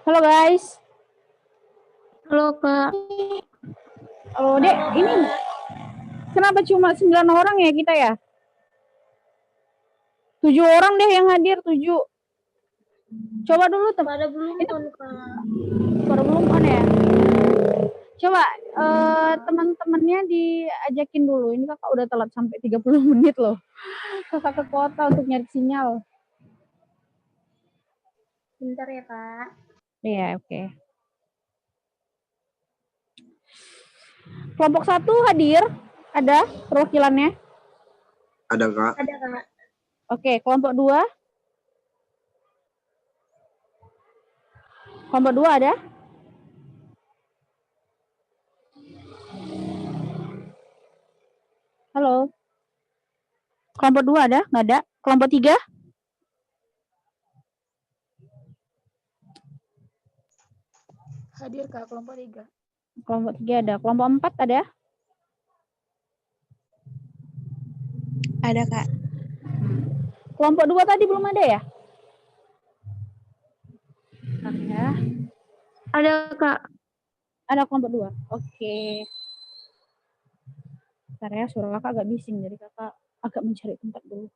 Halo guys. Halo Kak. Halo Dek, ini kenapa cuma 9 orang ya kita ya? 7 orang deh yang hadir, 7. Coba dulu Pada belum itu kan Kak? baru belum on ya. Coba teman-temannya diajakin dulu. Ini kakak udah telat sampai 30 menit loh. Kakak ke kota untuk nyari sinyal. Bentar ya Kak. Iya, oke. Kelompok 1 hadir? Ada perwakilannya? Ada Kak. Ada Kak. Oke, kelompok 2? Kelompok 2 ada? Halo. Kelompok 2 ada? Nggak ada? Kelompok 3? Hadir Kak, kelompok 3. Kelompok 3 ada. Kelompok 4 ada? Ada Kak. Kelompok 2 tadi belum ada ya? Ada. Ada Kak. Ada kelompok 2. Oke. Bentar ya, suara kakak agak bising, jadi kakak agak mencari tempat dulu.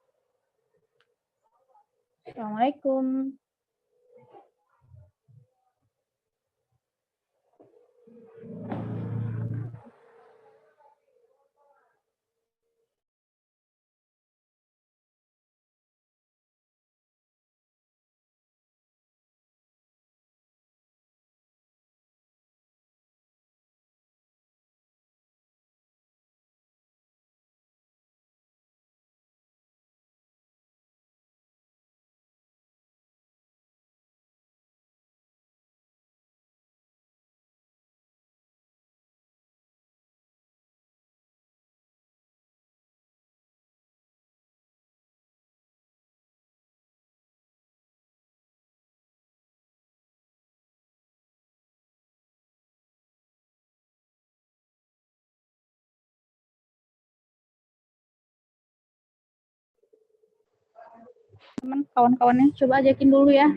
Assalamualaikum. Teman kawan-kawannya coba ajakin dulu ya.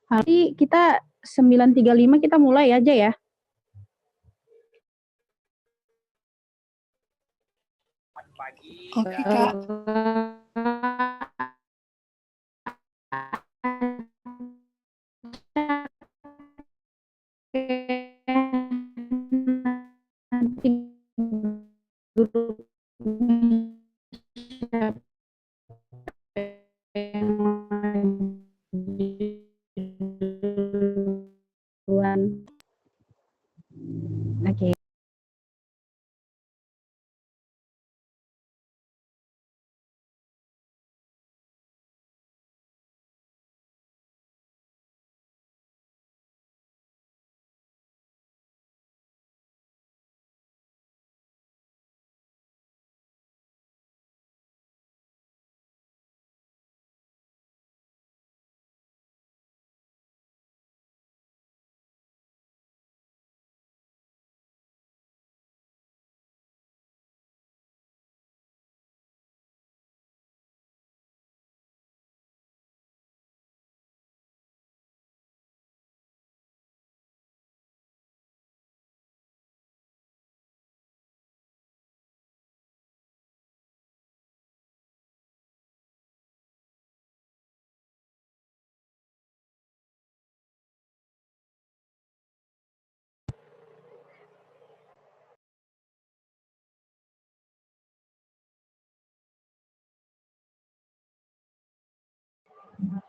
Hari kita 9.35 kita mulai aja ya. Oke Kak. Nanti grup Oke.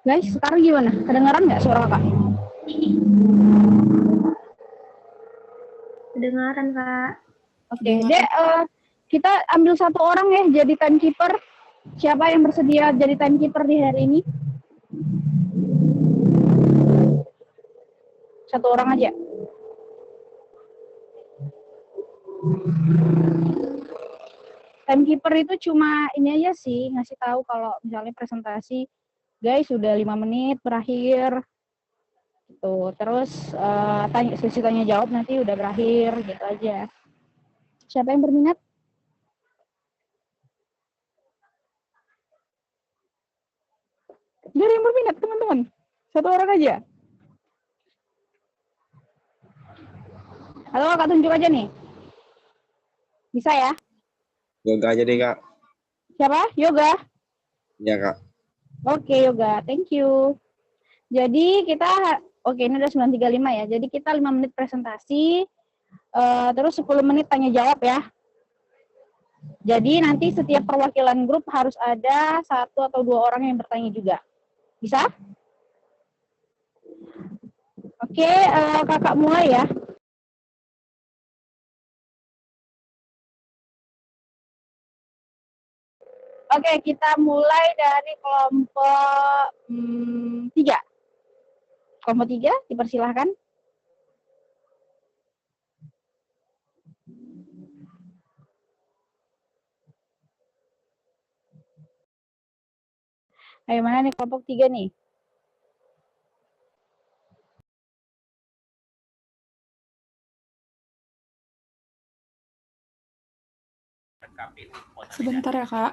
Guys, sekarang gimana? Kedengaran nggak suara kakak? Kedengaran, Kak. Oke, Dek, kita ambil satu orang ya jadi timekeeper. Siapa yang bersedia jadi timekeeper di hari ini? Satu orang aja. Timekeeper itu cuma ini aja sih, ngasih tahu kalau misalnya presentasi, guys, sudah 5 menit berakhir. Gitu. Terus sesi tanya jawab nanti udah berakhir gitu aja. Siapa yang berminat? Gak ada yang berminat, teman-teman. Satu orang aja. Atau kakak tunjuk aja nih. Bisa ya? Yoga aja deh, Kak. Siapa? Yoga? Ya, Kak. Oke, Yoga. Thank you. Jadi kita, oke ini udah 9.35 ya. Jadi kita 5 menit presentasi, terus 10 menit tanya jawab ya. Jadi nanti setiap perwakilan grup harus ada 1 atau 2 orang yang bertanya juga. Bisa? Oke, kakak mulai ya. Oke, kita mulai dari kelompok 3. Kelompok 3, dipersilahkan. Ayo, mana nih kelompok 3 nih? Sebentar ya, Kak.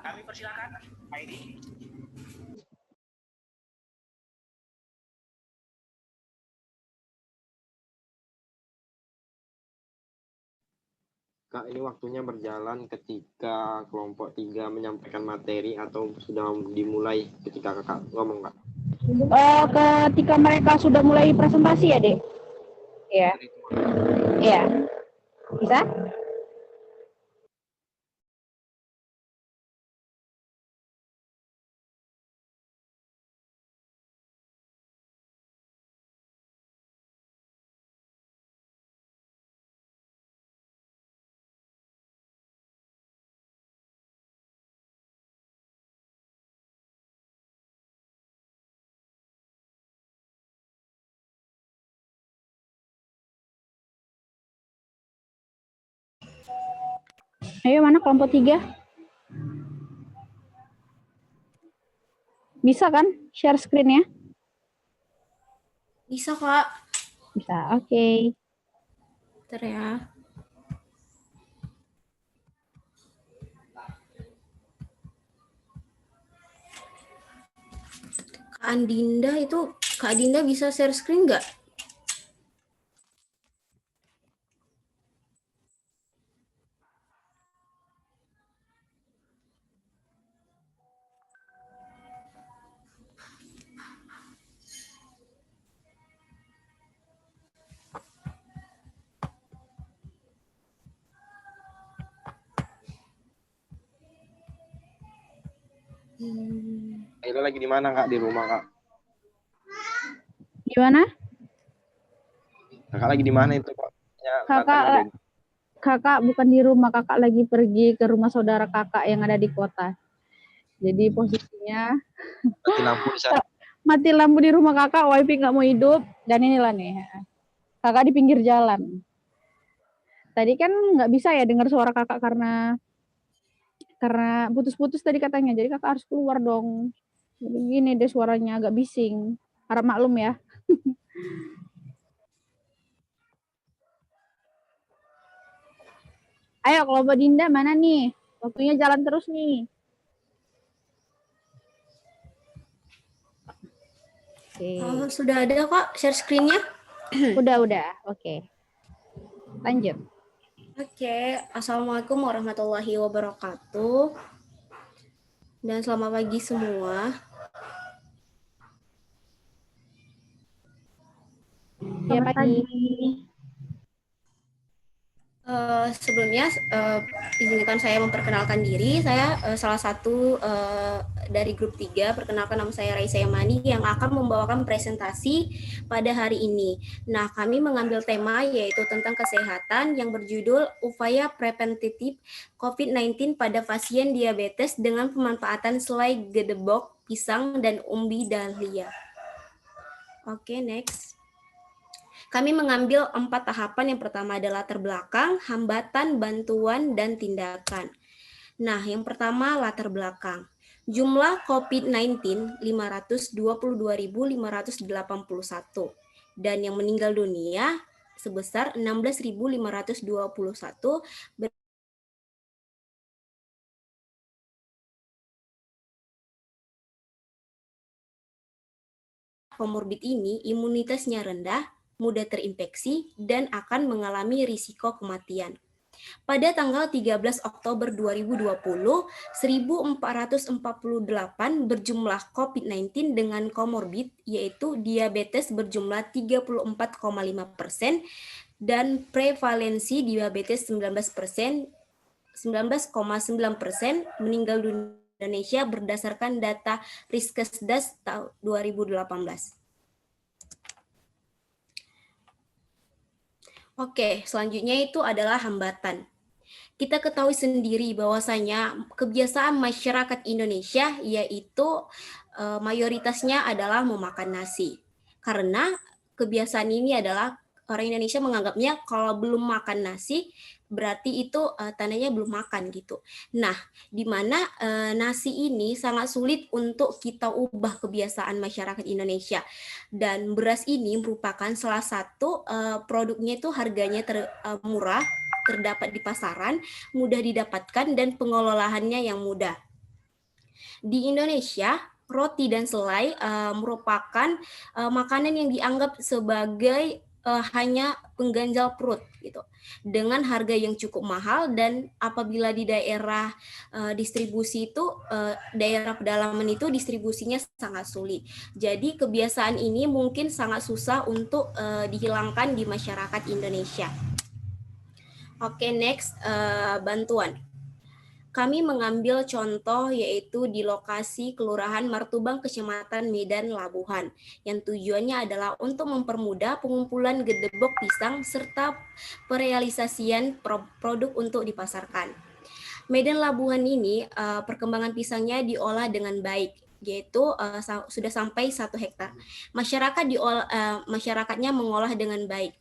Kak, ini waktunya berjalan ketika kelompok 3 menyampaikan materi atau sudah dimulai ketika kakak ngomong, Kak? Ketika mereka sudah mulai presentasi ya, Dek? Iya. Iya. Bisa? Ayo, mana kelompok 3? Bisa kan share screen-nya? Bisa, Kak. Bisa, oke. Bentar ya. Kak Andinda bisa share screen nggak? Aila lagi di mana, Kak? Di rumah, Kak? Gimana? Kakak lagi di mana itu, Kak? Ya, Kakak bukan di rumah, kakak lagi pergi ke rumah saudara kakak yang ada di kota. Jadi posisinya mati lampu di sana. Mati lampu di rumah kakak, wifi nggak mau hidup, dan inilah nih, kakak di pinggir jalan. Tadi kan nggak bisa ya dengar suara kakak karena putus-putus tadi katanya, jadi kakak harus keluar dong. Jadi gini deh suaranya agak bising, harap maklum ya. Ayo kelompok Dinda mana nih? Waktunya jalan terus nih. Okay. Sudah ada, Kak, share screen-nya? Udah. Oke. Lanjut. Oke. Assalamualaikum warahmatullahi wabarakatuh. Dan selamat pagi semua. Selamat pagi. Sebelumnya izinkan saya memperkenalkan diri. Saya salah satu dari grup 3. Perkenalkan, nama saya Raisa Yamani yang akan membawakan presentasi pada hari ini. Nah, kami mengambil tema yaitu tentang kesehatan yang berjudul upaya preventatif COVID-19 pada pasien diabetes dengan pemanfaatan selai gedebok, pisang, dan umbi dahlia. Oke, next. Kami mengambil 4 tahapan. Yang pertama adalah latar belakang, hambatan, bantuan, dan tindakan. Nah, yang pertama latar belakang. Jumlah COVID-19 522.581 dan yang meninggal dunia sebesar 16.521. Komorbid ini imunitasnya rendah, mudah terinfeksi, dan akan mengalami risiko kematian. Pada tanggal 13 Oktober 2020, 1.448 berjumlah COVID-19 dengan komorbid, yaitu diabetes berjumlah 34,5% dan prevalensi diabetes 19%, 19,9% meninggal dunia di Indonesia berdasarkan data Riskesdas tahun 2018. Oke, selanjutnya itu adalah hambatan. Kita ketahui sendiri bahwasanya kebiasaan masyarakat Indonesia yaitu mayoritasnya adalah memakan nasi. Karena kebiasaan ini adalah orang Indonesia menganggapnya kalau belum makan nasi berarti itu tandanya belum makan gitu. Nah, di mana nasi ini sangat sulit untuk kita ubah kebiasaan masyarakat Indonesia. Dan beras ini merupakan salah satu produknya itu harganya murah, terdapat di pasaran, mudah didapatkan, dan pengelolaannya yang mudah. Di Indonesia, roti dan selai merupakan makanan yang dianggap sebagai hanya pengganjal perut gitu, dengan harga yang cukup mahal, dan apabila di daerah distribusi itu daerah pedalaman itu distribusinya sangat sulit. Jadi kebiasaan ini mungkin sangat susah untuk dihilangkan di masyarakat Indonesia. Oke, next, bantuan. Kami mengambil contoh yaitu di lokasi Kelurahan Martubang, Kecamatan Medan, Labuhan, yang tujuannya adalah untuk mempermudah pengumpulan gedebok pisang serta perealisasian produk untuk dipasarkan. Medan Labuhan ini perkembangan pisangnya diolah dengan baik, yaitu sudah sampai 1 hektar. Masyarakatnya mengolah dengan baik,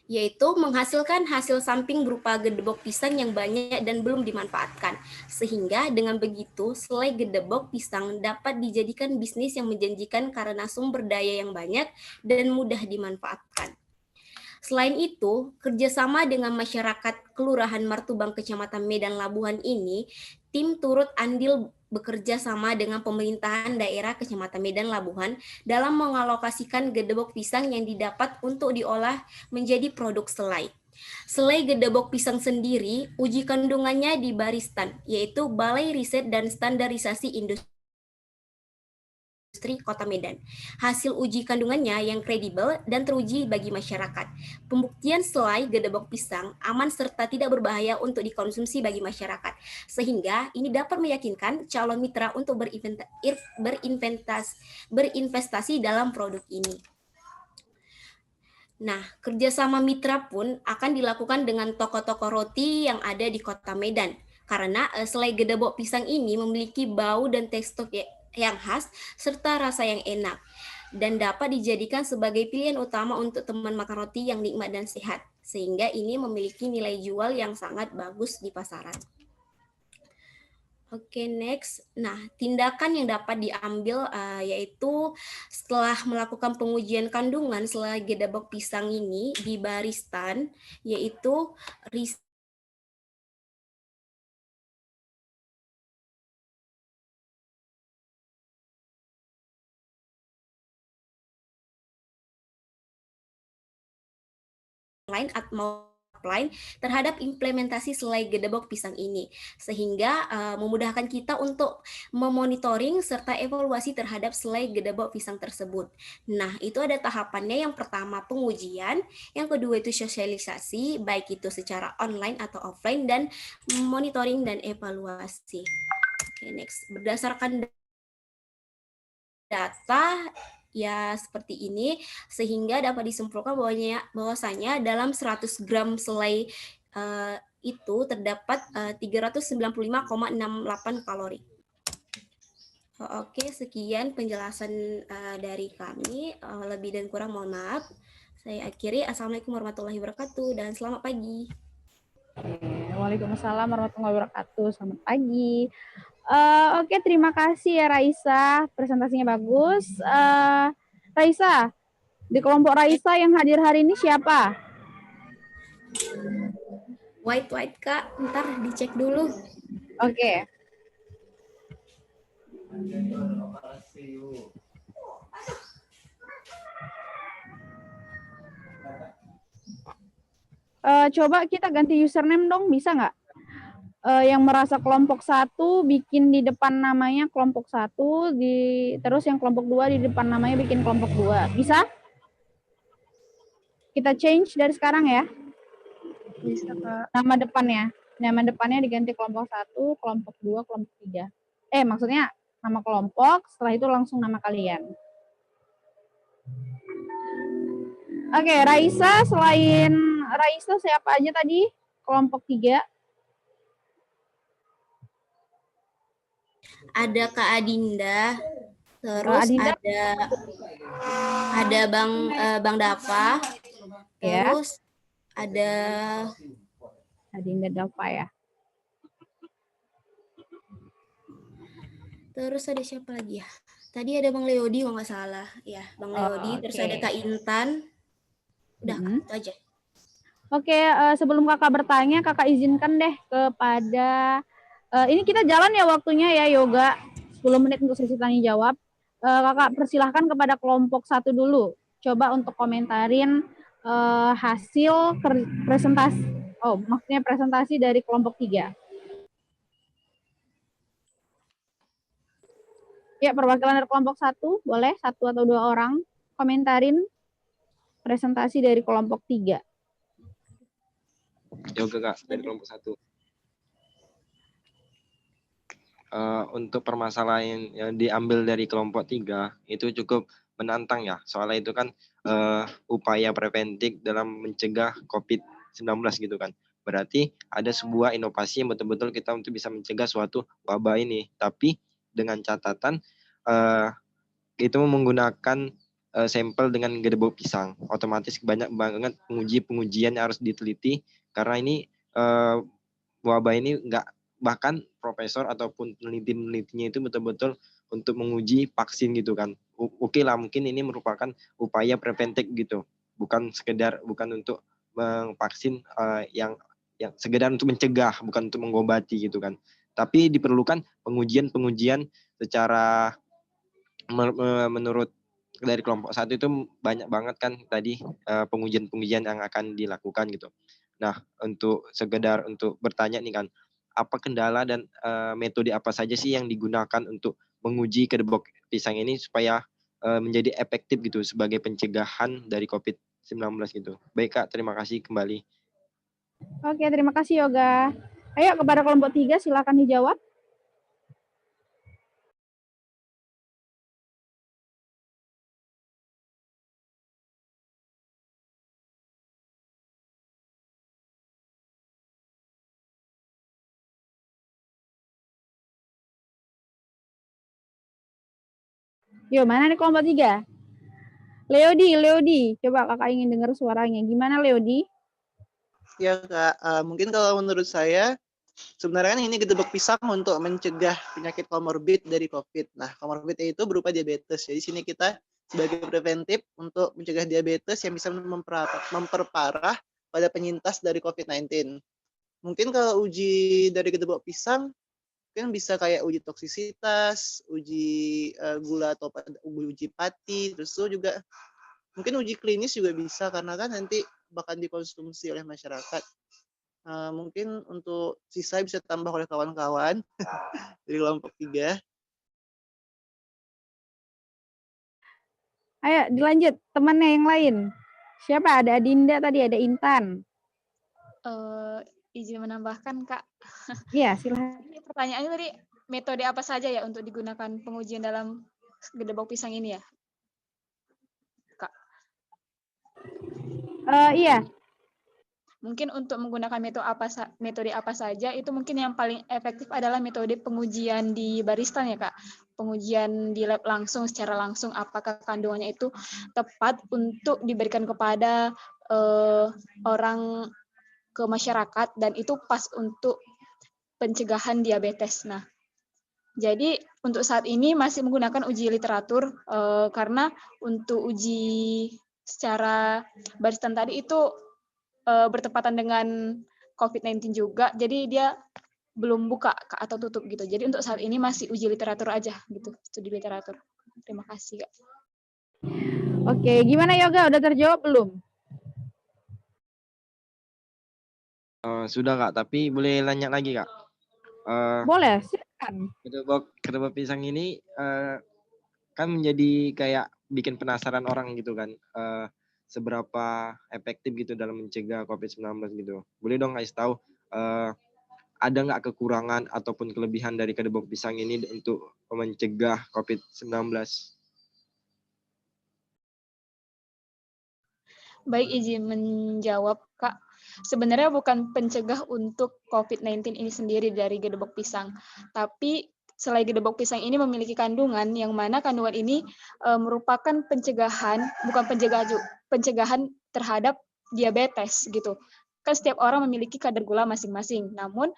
yaitu menghasilkan hasil samping berupa gedebok pisang yang banyak dan belum dimanfaatkan. Sehingga dengan begitu, selai gedebok pisang dapat dijadikan bisnis yang menjanjikan karena sumber daya yang banyak dan mudah dimanfaatkan. Selain itu, kerjasama dengan masyarakat Kelurahan Martubang, Kecamatan Medan, Labuhan ini, tim turut andil bekerja sama dengan pemerintahan daerah Kecamatan Medan, Labuhan dalam mengalokasikan gedebok pisang yang didapat untuk diolah menjadi produk selai. Selai gedebok pisang sendiri, uji kandungannya di Baristan, yaitu Balai Riset dan Standarisasi Industri Kota Medan. Hasil uji kandungannya yang kredibel dan teruji bagi masyarakat. Pembuktian selai gedebok pisang aman serta tidak berbahaya untuk dikonsumsi bagi masyarakat. Sehingga ini dapat meyakinkan calon mitra untuk berinvestasi dalam produk ini. Nah, kerjasama mitra pun akan dilakukan dengan toko-toko roti yang ada di Kota Medan. Karena selai gedebok pisang ini memiliki bau dan tekstur yang khas serta rasa yang enak dan dapat dijadikan sebagai pilihan utama untuk teman makan roti yang nikmat dan sehat, sehingga ini memiliki nilai jual yang sangat bagus di pasaran. Oke, next. Nah, tindakan yang dapat diambil yaitu setelah melakukan pengujian kandungan selai gedebok pisang ini di Baristan, yaitu lain maupun offline terhadap implementasi selai gedebok pisang ini, sehingga memudahkan kita untuk memonitoring serta evaluasi terhadap selai gedebok pisang tersebut. Nah, itu ada tahapannya. Yang pertama pengujian, yang kedua itu sosialisasi, baik itu secara online atau offline, dan monitoring dan evaluasi. Oke, next. Berdasarkan data ya seperti ini, sehingga dapat disimpulkan bahwasanya dalam 100 gram selai itu terdapat 395,68 kalori. Oke, sekian penjelasan dari kami. Lebih dan kurang mohon maaf. Saya akhiri. Assalamualaikum warahmatullahi wabarakatuh dan selamat pagi. Waalaikumsalam warahmatullahi wabarakatuh. Selamat pagi. Oke, terima kasih ya Raisa, presentasinya bagus. Raisa, di kelompok Raisa yang hadir hari ini siapa? White Kak, ntar dicek dulu. Oke. Coba kita ganti username dong, bisa nggak? Yang merasa kelompok 1 bikin di depan namanya kelompok 1, terus yang kelompok 2 di depan namanya bikin kelompok 2. Bisa? Kita change dari sekarang ya. Bisa, Kak. Nama depannya diganti kelompok 1, kelompok 2, kelompok 3. Maksudnya nama kelompok, setelah itu langsung nama kalian. Oke, Raisa, selain Raisa siapa aja tadi? Kelompok 3. Ada Kak Adinda, terus Adinda. ada Bang Dava, Ya. terus ada Adinda Dava ya. Terus ada siapa lagi ya? Tadi ada Bang Leodi kalau nggak salah. Ya, Bang Leodi. Terus ada Kak Intan. Udah, itu aja. Oke, sebelum kakak bertanya, kakak izinkan deh kepada ini kita jalan ya waktunya ya Yoga, 10 menit untuk sesi tanya jawab. Kakak persilahkan kepada kelompok 1 dulu, coba untuk komentarin hasil presentasi, maksudnya presentasi dari kelompok 3. Ya, perwakilan dari kelompok 1, boleh 1 atau 2 orang komentarin presentasi dari kelompok 3. Yoga Kak, dari kelompok 1. Untuk permasalahan yang diambil dari kelompok 3 itu cukup menantang ya. Soalnya itu kan upaya preventif dalam mencegah COVID-19 gitu kan. Berarti ada sebuah inovasi yang betul-betul kita untuk bisa mencegah suatu wabah ini. Tapi dengan catatan itu menggunakan sampel dengan gedebok pisang. Otomatis banyak banget pengujian yang harus diteliti karena ini wabah ini bahkan profesor ataupun peneliti-penelitinya itu betul-betul untuk menguji vaksin gitu kan. Oke lah, mungkin ini merupakan upaya preventif gitu, bukan untuk vaksin yang sekedar untuk mencegah, bukan untuk mengobati gitu kan. Tapi diperlukan pengujian secara menurut dari kelompok 1 itu banyak banget kan tadi pengujian yang akan dilakukan gitu. Nah, untuk sekedar untuk bertanya nih kan, apa kendala dan metode apa saja sih yang digunakan untuk menguji gedebok pisang ini supaya menjadi efektif gitu sebagai pencegahan dari COVID-19 gitu. Baik Kak, terima kasih kembali. Oke, terima kasih Yoga. Ayo kepada kelompok 3 silakan dijawab. Yo, mana nih kelompok 3? Leodi, coba kakak ingin dengar suaranya. Gimana Leodi? Ya Kak, mungkin kalau menurut saya, sebenarnya kan ini gedebok pisang untuk mencegah penyakit komorbid dari COVID. Nah, komorbid itu berupa diabetes. Jadi sini kita sebagai preventif untuk mencegah diabetes yang bisa memperparah pada penyintas dari COVID-19. Mungkin kalau uji dari gedebok pisang, kan bisa kayak uji toksisitas, uji gula atau uji pati, terus itu juga Mungkin uji klinis juga bisa karena kan nanti bakal dikonsumsi oleh masyarakat. Mungkin untuk sisa bisa tambah oleh kawan-kawan dari kelompok 3. Ayo dilanjut temannya yang lain. Siapa? Ada Adinda tadi, ada Intan. Izin menambahkan, Kak. Iya, silahkan. Ini pertanyaannya tadi, metode apa saja ya untuk digunakan pengujian dalam gedebok pisang ini ya, Kak? Iya. Mungkin untuk menggunakan metode apa saja, itu mungkin yang paling efektif adalah metode pengujian di baristan ya, Kak. Pengujian di lab langsung, secara langsung, apakah kandungannya itu tepat untuk diberikan kepada orang, ke masyarakat, dan itu pas untuk pencegahan diabetes. Nah, jadi untuk saat ini masih menggunakan uji literatur karena untuk uji secara baristan tadi itu bertepatan dengan COVID-19 juga, jadi dia belum buka atau tutup gitu. Jadi untuk saat ini masih uji literatur aja gitu, studi literatur. Terima kasih, Kak. Oke, gimana Yoga? Udah terjawab belum? Sudah Kak, tapi boleh nanya lagi Kak? Boleh, silakan. Kedebok pisang ini kan menjadi kayak bikin penasaran orang gitu kan, seberapa efektif gitu dalam mencegah COVID-19 gitu. Boleh dong kasih tahu ada nggak kekurangan ataupun kelebihan dari kedebok pisang ini untuk mencegah COVID-19? Baik, izin menjawab, Kak. Sebenarnya bukan pencegah untuk COVID-19 ini sendiri dari gedebok pisang, tapi selain gedebok pisang ini memiliki kandungan yang mana kandungan ini merupakan pencegahan, bukan pencegahan terhadap diabetes gitu. Kan setiap orang memiliki kadar gula masing-masing. Namun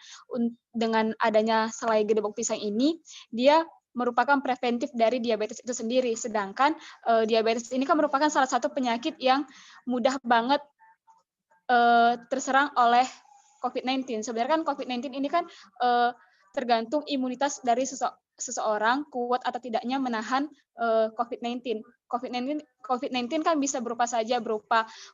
dengan adanya selai gedebok pisang ini, dia merupakan preventif dari diabetes itu sendiri. Sedangkan diabetes ini kan merupakan salah satu penyakit yang mudah banget terserang oleh COVID-19. Sebenarnya kan COVID-19 ini kan tergantung imunitas dari seseorang kuat atau tidaknya menahan COVID-19. COVID-19 kan bisa berupa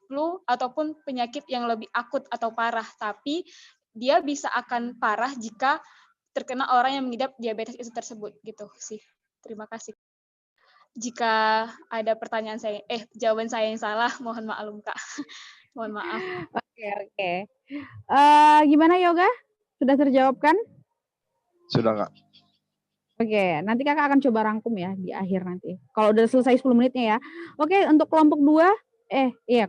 flu ataupun penyakit yang lebih akut atau parah, tapi dia bisa akan parah jika terkena orang yang mengidap diabetes itu tersebut gitu sih. Terima kasih. Jika ada pertanyaan jawaban saya yang salah, mohon maklum Kak. Mohon maaf. Oke. Gimana Yoga? Sudah terjawab kan? Sudah Kak. Oke, nanti Kakak akan coba rangkum ya di akhir nanti. Kalau udah selesai 10 menitnya ya. Oke, untuk kelompok 2,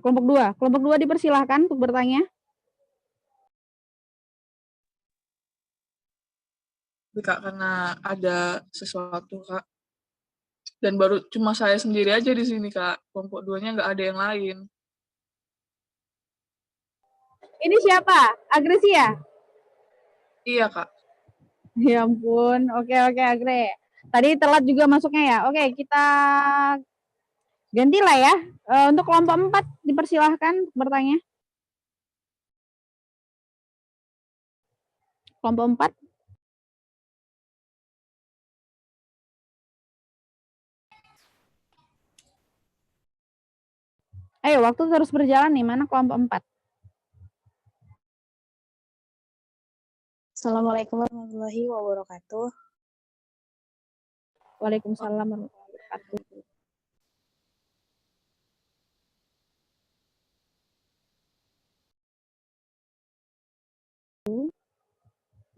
kelompok 2. Kelompok 2 dipersilahkan untuk bertanya. Kak, karena ada sesuatu Kak, dan baru cuma saya sendiri aja di sini Kak, kelompok 2-nya nggak ada yang lain. Ini siapa? Agresia? Iya Kak. Ya ampun, oke Agre. Tadi telat juga masuknya ya. Oke, kita gantilah ya. Untuk kelompok 4 dipersilahkan bertanya. Kelompok 4. Ayo, waktu terus berjalan nih. Mana kelompok 4? Assalamualaikum warahmatullahi wabarakatuh. Waalaikumsalam warahmatullahi wabarakatuh.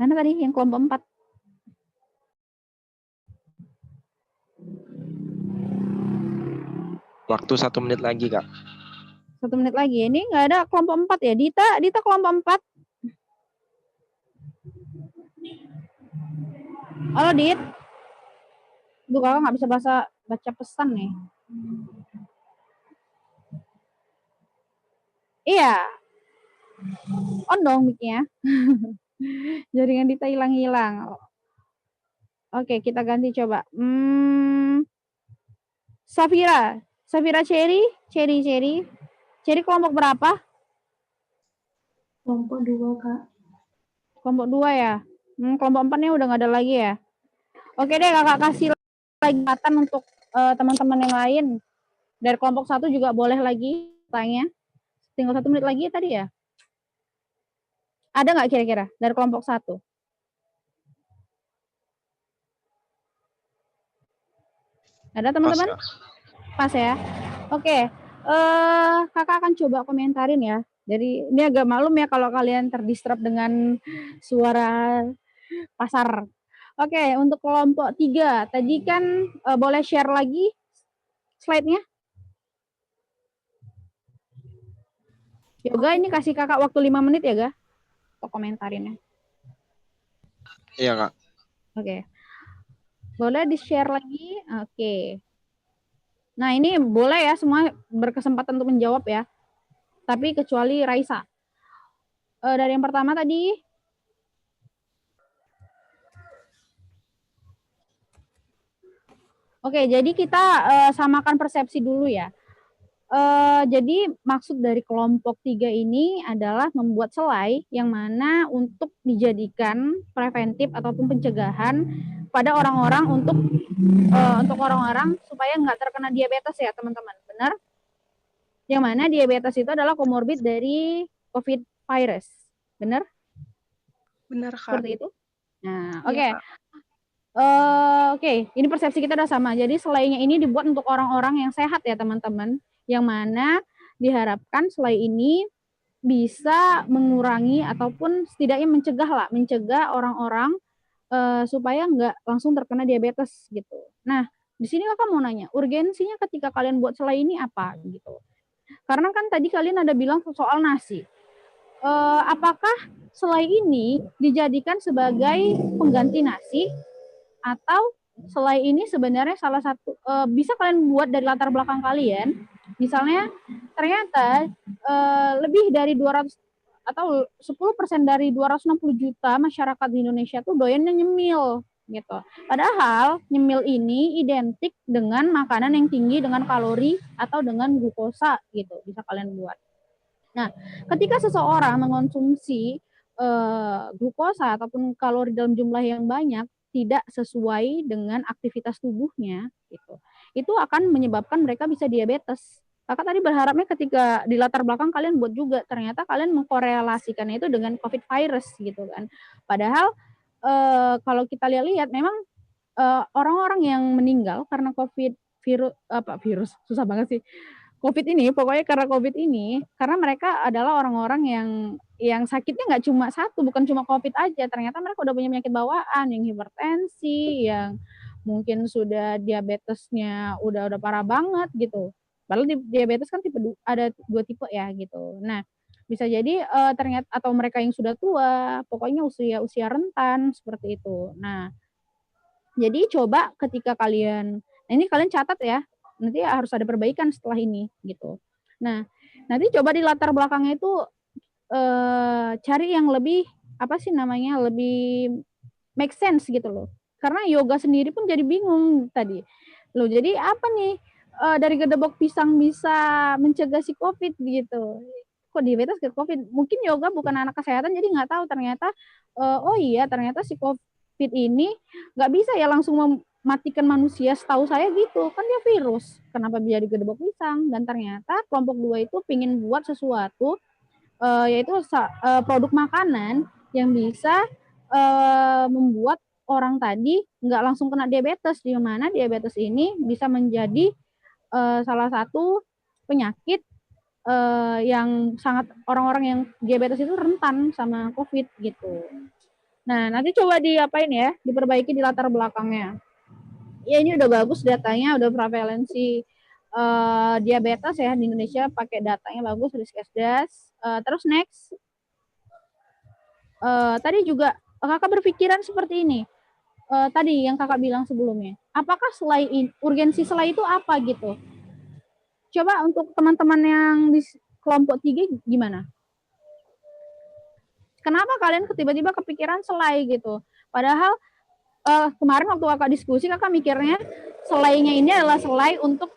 Mana tadi yang kelompok 4? Waktu 1 menit lagi Kak. 1 menit lagi. Ini nggak ada kelompok 4 ya? Dita kelompok 4. Halo Dit. Duh, kakak nggak bisa baca pesan nih. Iya. On dong mic-nya. Jaringan Dita hilang-hilang. Oke, kita ganti coba. Safira Cherry kelompok berapa? Kelompok 2 Kak. Kelompok 2 ya. Kelompok 4-nya udah nggak ada lagi ya. Oke deh, kakak kasih lagi kesempatan untuk teman-teman yang lain. Dari kelompok 1 juga boleh lagi tanya. Tinggal 1 menit lagi tadi ya? Ada nggak kira-kira dari kelompok 1? Ada teman-teman? Pas ya? Oke. Kakak akan coba komentarin ya. Jadi ini agak malum ya kalau kalian terdisturb dengan suara pasar. Oke, untuk kelompok 3, tadi kan boleh share lagi slide-nya? Yoga, ini kasih kakak waktu 5 menit ya, Ga? Untuk komentarinnya. Iya, Kak. Oke. Boleh di-share lagi? Oke. Nah, ini boleh ya, semua berkesempatan untuk menjawab ya. Tapi kecuali Raisa. Dari yang pertama tadi. Oke, jadi kita samakan persepsi dulu ya. Jadi maksud dari kelompok 3 ini adalah membuat selai yang mana untuk dijadikan preventif ataupun pencegahan pada orang-orang untuk orang-orang supaya nggak terkena diabetes ya teman-teman, benar? Yang mana diabetes itu adalah komorbid dari COVID virus, benar? Benar, Kak. Seperti itu? Nah, oke. Iya, Kak. Oke, ini persepsi kita udah sama. Jadi selainya ini dibuat untuk orang-orang yang sehat ya teman-teman. Yang mana diharapkan selai ini bisa mengurangi ataupun setidaknya mencegah orang-orang supaya nggak langsung terkena diabetes gitu. Nah, di sini kakak mau nanya, urgensinya ketika kalian buat selai ini apa gitu? Karena kan tadi kalian ada bilang soal nasi. Apakah selai ini dijadikan sebagai pengganti nasi atau selai ini sebenarnya salah satu bisa kalian buat dari latar belakang kalian? Misalnya ternyata lebih dari 200 atau 10% dari 260 juta masyarakat di Indonesia tuh doyannya nyemil gitu. Padahal nyemil ini identik dengan makanan yang tinggi dengan kalori atau dengan glukosa gitu, bisa kalian buat. Nah, ketika seseorang mengonsumsi glukosa ataupun kalori dalam jumlah yang banyak tidak sesuai dengan aktivitas tubuhnya gitu, itu akan menyebabkan mereka bisa diabetes. Kakak tadi berharapnya ketika di latar belakang kalian buat juga, ternyata kalian mengkorelasikan itu dengan COVID virus gitu kan. Padahal kalau kita lihat memang orang-orang yang meninggal karena virus susah banget sih. COVID ini, pokoknya karena COVID ini, karena mereka adalah orang-orang yang sakitnya nggak cuma satu, bukan cuma COVID aja, ternyata mereka udah punya penyakit bawaan, yang hipertensi, yang mungkin sudah diabetesnya udah parah banget gitu. Padahal diabetes kan ada 2 tipe ya gitu. Nah, bisa jadi ternyata atau mereka yang sudah tua, pokoknya usia rentan seperti itu. Nah, jadi coba ketika kalian, nah ini kalian catat ya, nanti harus ada perbaikan setelah ini gitu. Nah, nanti coba di latar belakangnya itu cari yang lebih lebih make sense gitu loh. Karena yoga sendiri pun jadi bingung tadi. Loh, jadi apa nih dari gedebok pisang bisa mencegah si COVID gitu. Kok diabetes ke COVID? Mungkin yoga bukan anak kesehatan jadi nggak tahu ternyata oh iya ternyata si COVID ini nggak bisa ya langsung matikan manusia, setahu saya gitu, kan dia virus, kenapa bisa digedebok pisang, dan ternyata kelompok 2 itu pingin buat sesuatu, yaitu produk makanan yang bisa membuat orang tadi nggak langsung kena diabetes, di mana diabetes ini bisa menjadi salah satu penyakit yang sangat orang-orang yang diabetes itu rentan sama COVID gitu. Nah, nanti coba diapain ya, diperbaiki di latar belakangnya. Ya ini udah bagus datanya, udah prevalensi diabetes ya di Indonesia, pakai datanya bagus, Riskesdas. Terus next, tadi juga kakak berpikiran seperti ini. Tadi yang kakak bilang sebelumnya, apakah urgensi selai itu apa gitu? Coba untuk teman-teman yang di kelompok 3 gimana? Kenapa kalian tiba-tiba kepikiran selai gitu? Padahal kemarin waktu kakak diskusi, kakak mikirnya selainya ini adalah selai untuk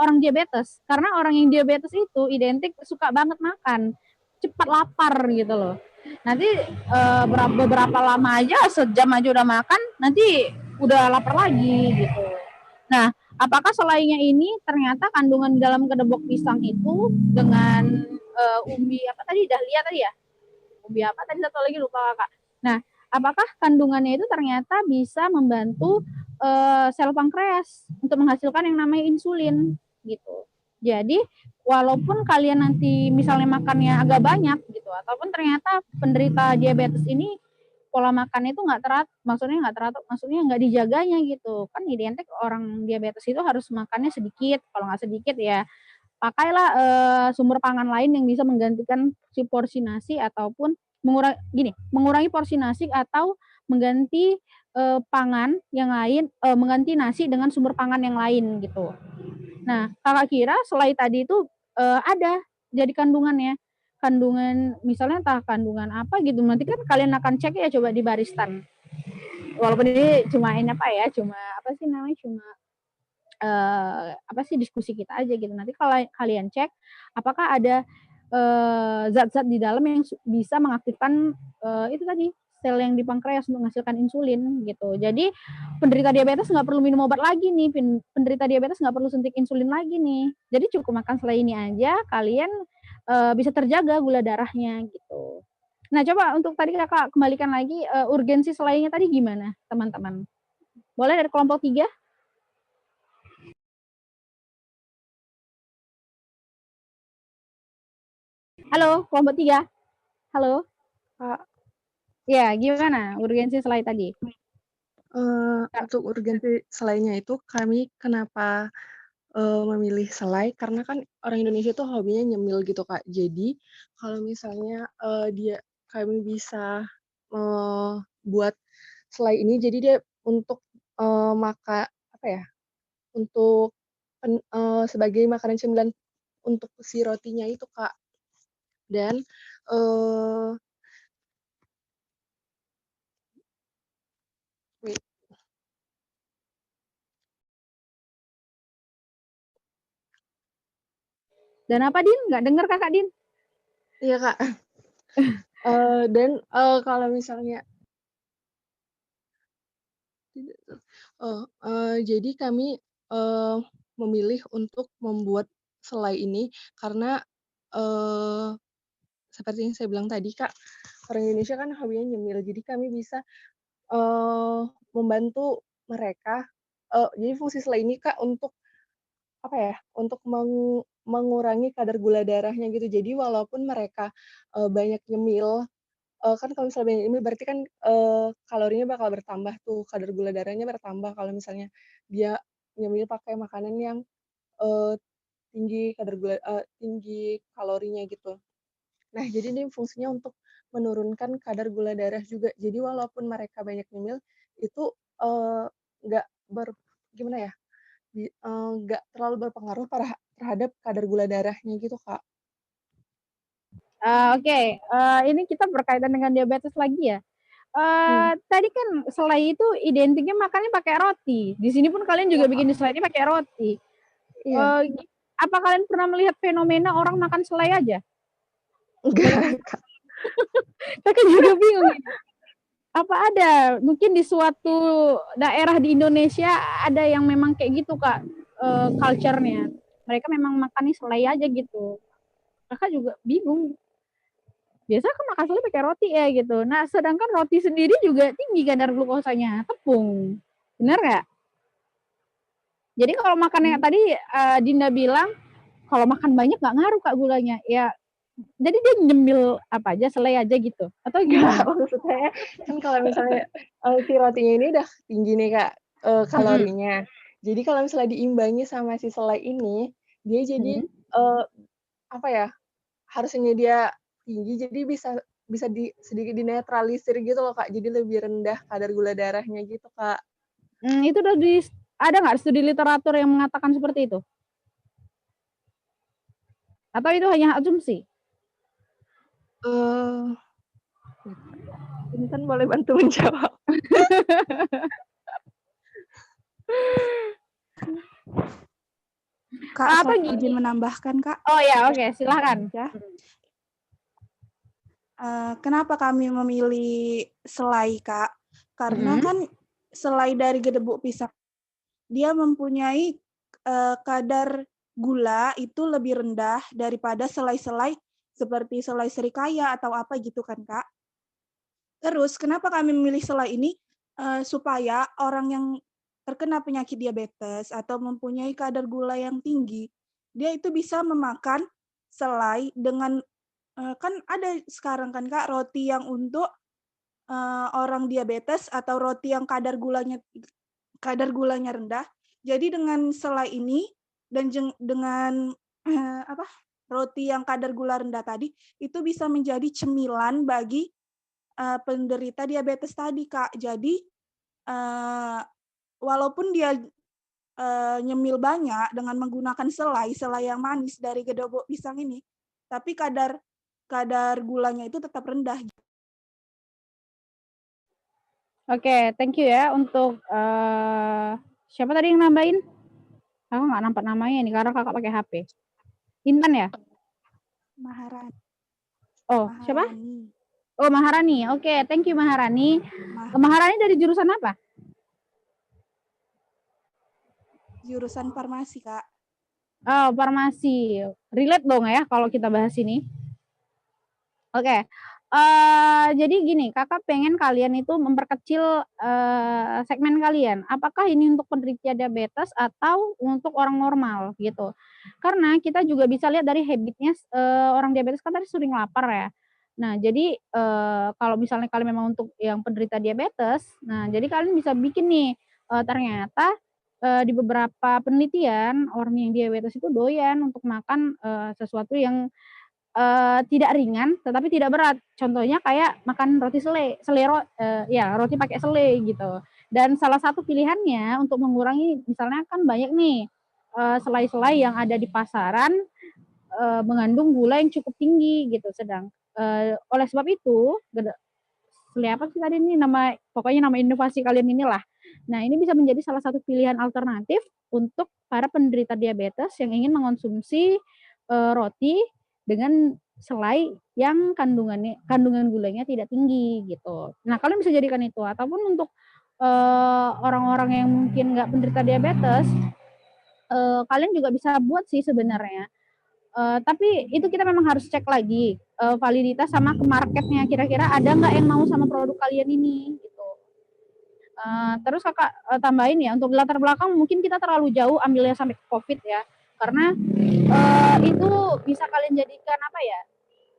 orang diabetes. Karena orang yang diabetes itu identik suka banget makan, cepat lapar gitu loh. Nanti beberapa lama aja, sejam aja udah makan, nanti udah lapar lagi gitu. Nah, apakah selainya ini ternyata kandungan dalam kedebok pisang itu dengan umbi apa tadi, dahlia tadi ya? Umbi apa tadi satu lagi lupa Kakak. Nah, apakah kandungannya itu ternyata bisa membantu sel pankreas untuk menghasilkan yang namanya insulin gitu. Jadi walaupun kalian nanti misalnya makannya agak banyak gitu, ataupun ternyata penderita diabetes ini pola makannya itu nggak teratur, maksudnya nggak dijaganya gitu. Kan identik orang diabetes itu harus makannya sedikit, kalau nggak sedikit ya pakailah sumber pangan lain yang bisa menggantikan si porsi nasi ataupun mengurangi porsi nasi atau mengganti pangan yang lain, mengganti nasi dengan sumber pangan yang lain gitu. Nah, Kakak kira selai tadi itu ada jadi kandungannya. Kandungan misalnya entah kandungan apa gitu. Nanti kan kalian akan cek ya coba di Baristan. Walaupun ini cuma apa sih diskusi kita aja gitu. Nanti kalau kalian cek apakah ada zat-zat di dalam yang bisa mengaktifkan itu tadi sel yang di pankreas untuk menghasilkan insulin gitu. Jadi penderita diabetes nggak perlu minum obat lagi nih, penderita diabetes nggak perlu suntik insulin lagi nih. Jadi cukup makan selai ini aja, kalian bisa terjaga gula darahnya gitu. Nah coba untuk tadi Kakak kembalikan lagi urgensi selainya tadi gimana teman-teman? Boleh dari kelompok 3? Halo, kelompok 3. Halo. Kak. Ya, gimana urgensi selai tadi? Untuk urgensi selainya itu kami kenapa memilih selai karena kan orang Indonesia tuh hobinya nyemil gitu Kak. Jadi kalau misalnya kami bisa buat selai ini, jadi dia untuk untuk sebagai makanan cemilan untuk si rotinya itu Kak. Dan Dan apa Din? Nggak dengar Kakak Din? Iya Kak. Dan kalau misalnya jadi kami memilih untuk membuat selai ini karena seperti yang saya bilang tadi Kak, orang Indonesia kan hobinya nyemil, jadi kami bisa membantu mereka. Jadi fungsi selai ini Kak untuk untuk mengurangi kadar gula darahnya gitu. Jadi walaupun mereka banyak nyemil, kan kalau misalnya banyak nyemil berarti kan kalorinya bakal bertambah tuh, kadar gula darahnya bertambah kalau misalnya dia nyemil pakai makanan yang tinggi kalorinya gitu. Nah, jadi ini fungsinya untuk menurunkan kadar gula darah juga. Jadi walaupun mereka banyak nyemil itu nggak nggak terlalu berpengaruh terhadap kadar gula darahnya gitu Kak. Oke. Ini kita berkaitan dengan diabetes lagi ya. Tadi kan selai itu identiknya makannya pakai roti. Di sini pun kalian juga bikin selai ini pakai roti. Iya. Apa kalian pernah melihat fenomena orang makan selai aja? Enggak. Kakak juga bingung. Apa ada mungkin di suatu daerah di Indonesia ada yang memang kayak gitu Kak, culture-nya. Mereka memang makannya selai aja gitu. Kakak juga bingung. Biasa kan makan selai pakai roti ya gitu. Nah, sedangkan roti sendiri juga tinggi kadar glukosanya, tepung. Benar nggak? Jadi kalau makannya tadi Dinda bilang kalau makan banyak nggak ngaruh Kak gulanya. Ya, jadi dia nyemil apa aja selai aja gitu atau gimana? Maksud saya kan kalau misalnya si rotinya ini udah tinggi nih Kak kalorinya. Jadi kalau misalnya diimbangi sama si selai ini, dia jadi harusnya dia tinggi jadi bisa sedikit dinetralisir gitu loh Kak. Jadi lebih rendah kadar gula darahnya gitu Kak. Itu udah ada nggak studi literatur yang mengatakan seperti itu? Atau itu hanya asumsi? Intan boleh bantu menjawab. Kak, saya izin menambahkan Kak. Oh ya, oke, silakan. Kenapa kami memilih selai Kak? Karena kan selai dari gedebuk pisang dia mempunyai kadar gula itu lebih rendah daripada selai-selai seperti selai serikaya atau apa gitu kan, Kak. Terus kenapa kami memilih selai ini? Supaya orang yang terkena penyakit diabetes atau mempunyai kadar gula yang tinggi, dia itu bisa memakan selai dengan kan ada sekarang kan, Kak, roti yang untuk orang diabetes atau roti yang kadar gulanya rendah. Jadi dengan selai ini dan dengan roti yang kadar gula rendah tadi itu bisa menjadi cemilan bagi penderita diabetes tadi, Kak. Jadi walaupun dia nyemil banyak dengan menggunakan selai yang manis dari gedobok pisang ini, tapi kadar gulanya itu tetap rendah. Oke, thank you ya untuk siapa tadi yang nambahin? Aku nggak nampak namanya nih karena kakak pakai HP. Intan ya? Maharani. Oh, siapa? Oh, Maharani. Oke, thank you Maharani. Maharani dari jurusan apa? Jurusan farmasi, Kak. Oh, farmasi. Relate dong ya kalau kita bahas ini. Oke. Jadi gini, kakak pengen kalian itu memperkecil segmen kalian. Apakah ini untuk penderita diabetes atau untuk orang normal gitu? Karena kita juga bisa lihat dari habitnya orang diabetes kan tadi sering lapar ya. Nah, jadi kalau misalnya kalian memang untuk yang penderita diabetes, nah jadi kalian bisa bikin nih ternyata di beberapa penelitian orang yang diabetes itu doyan untuk makan sesuatu yang tidak ringan tetapi tidak berat. Contohnya kayak makan roti roti pakai selai gitu. Dan salah satu pilihannya untuk mengurangi misalnya kan banyak nih selai-selai yang ada di pasaran mengandung gula yang cukup tinggi gitu. Sedang oleh sebab itu selai apa sih tadi ini pokoknya nama inovasi kalian inilah. Nah, ini bisa menjadi salah satu pilihan alternatif untuk para penderita diabetes yang ingin mengonsumsi roti dengan selai yang kandungan gulanya tidak tinggi gitu. Nah, kalian bisa jadikan itu ataupun untuk orang-orang yang mungkin nggak penderita diabetes, kalian juga bisa buat sih sebenarnya. Tapi itu kita memang harus cek lagi validitas sama ke marketnya. Kira-kira ada nggak yang mau sama produk kalian ini gitu. Terus kakak tambahin ya untuk latar belakang mungkin kita terlalu jauh ambilnya sampai ke COVID ya. Karena itu bisa kalian jadikan apa ya?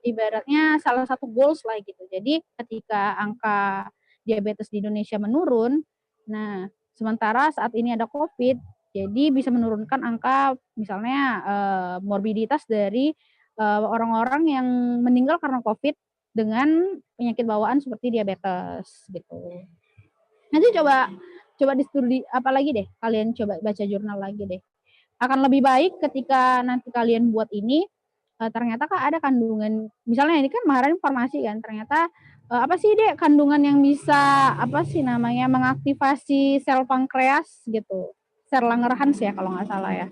Ibaratnya salah satu goals lah gitu. Jadi ketika angka diabetes di Indonesia menurun, nah sementara saat ini ada COVID, jadi bisa menurunkan angka misalnya morbiditas dari orang-orang yang meninggal karena COVID dengan penyakit bawaan seperti diabetes gitu. Nanti coba di studi apalagi deh, kalian coba baca jurnal lagi deh. Akan lebih baik ketika nanti kalian buat ini ternyata Kak ada kandungan misalnya ini kan Maharani farmasi kan ternyata apa sih Dek kandungan yang bisa apa sih namanya mengaktifasi sel pankreas gitu. Sel Langerhans ya kalau nggak salah ya.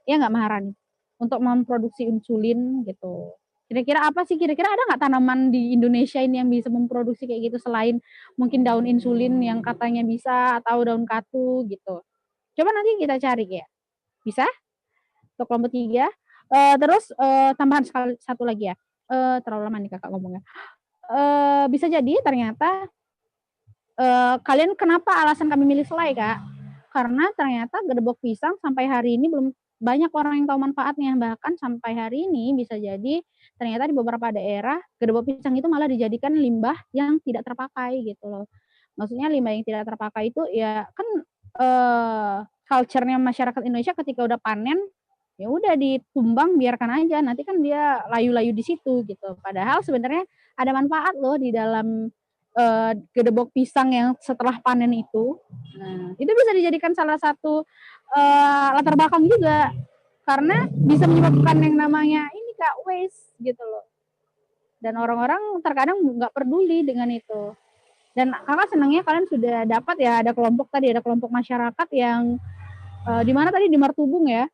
Ya nggak Maharani untuk memproduksi insulin gitu. Kira-kira apa sih kira-kira ada nggak tanaman di Indonesia ini yang bisa memproduksi kayak gitu selain mungkin daun insulin yang katanya bisa atau daun katu gitu. Coba nanti kita cari ya. Bisa? Untuk kelompok 3. Terus tambahan satu lagi ya. Terlalu lama nih kakak ngomongnya. Bisa jadi ternyata kalian kenapa alasan kami milih selai kak? Karena ternyata gedebok pisang sampai hari ini belum banyak orang yang tahu manfaatnya. Bahkan sampai hari ini bisa jadi ternyata di beberapa daerah gedebok pisang itu malah dijadikan limbah yang tidak terpakai gitu loh. Maksudnya limbah yang tidak terpakai itu ya kan culture-nya masyarakat Indonesia ketika udah panen ya udah ditumbang biarkan aja nanti kan dia layu-layu di situ gitu. Padahal sebenarnya ada manfaat loh di dalam gedebok pisang yang setelah panen itu. Nah, itu bisa dijadikan salah satu latar belakang juga karena bisa menyebabkan yang namanya ini Kak waste gitu loh. Dan orang-orang terkadang nggak peduli dengan itu. Dan kakak senangnya kalian sudah dapat ya ada kelompok masyarakat yang di mana tadi di Martubung ya.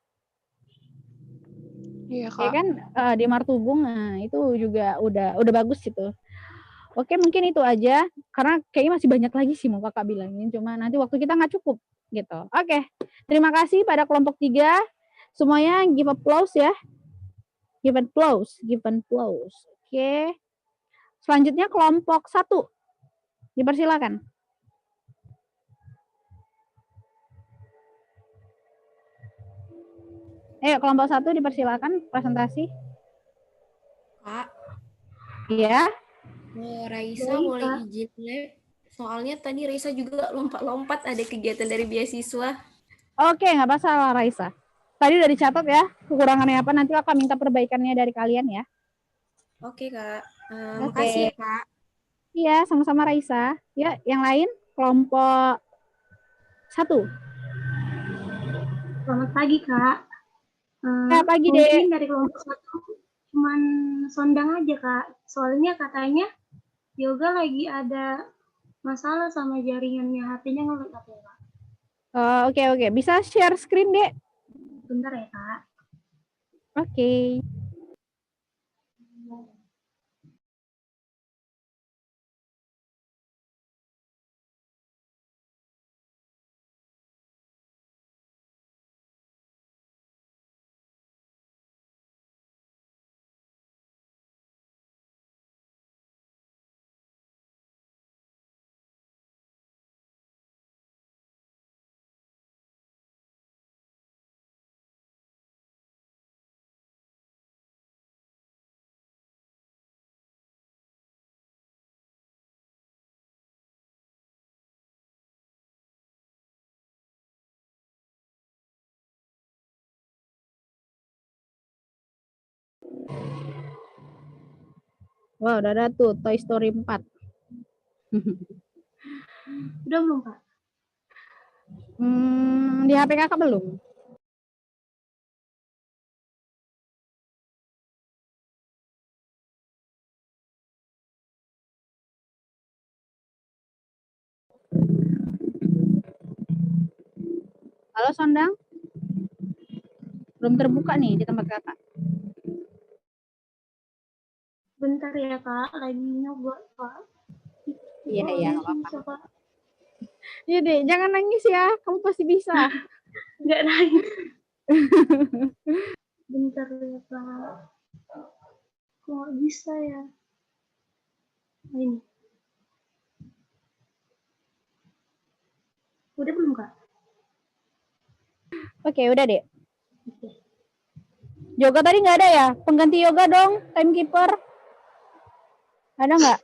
Iya, Kak. Ya kan di Martubung nah itu juga udah bagus gitu. Oke, mungkin itu aja. Karena kayaknya masih banyak lagi sih mau kakak bilangin. Cuma nanti waktu kita nggak cukup gitu. Oke, terima kasih pada kelompok 3. Semuanya give applause ya. Give applause. Oke. Selanjutnya kelompok 1. Dipersilakan. Ayo kelompok 1 dipersilakan presentasi. Kak, Iya. Raisa boleh izin live. Soalnya tadi Raisa juga lompat-lompat ada kegiatan dari beasiswa. Oke, nggak masalah Raisa. Tadi udah dicatat ya, kekurangannya apa, nanti kakak minta perbaikannya dari kalian ya. Oke, Kak. Oke. Makasih ya, Kak. Iya, sama-sama Raisa. Ya, yang lain kelompok 1. Selamat pagi, Kak. Pagi, Mungkin Dek. dari kelompok 1 cuman Sondang aja, Kak. Soalnya katanya Yoga lagi ada masalah sama jaringannya, HP-nya ngelag ya, Kak. Oke. Bisa share screen, Dek? Bentar ya, Kak. Oke. Wah, udah ada tuh Toy Story 4. Udah belum, Kak? Di HP kakak belum? Halo, Sondang? Belum terbuka nih di tempat kakak. Bentar ya, Kak. Lagi nyoba, Kak. Iya, nggak apa-apa. Iya, Dek. Jangan nangis ya. Kamu pasti bisa. Nggak nangis. Bentar ya, Kak. Kok nggak bisa ya? Nah, ini. Udah belum, Kak? Oke, udah, Dek. Oke. Yoga tadi nggak ada ya? Pengganti Yoga dong, timekeeper. Ada nggak?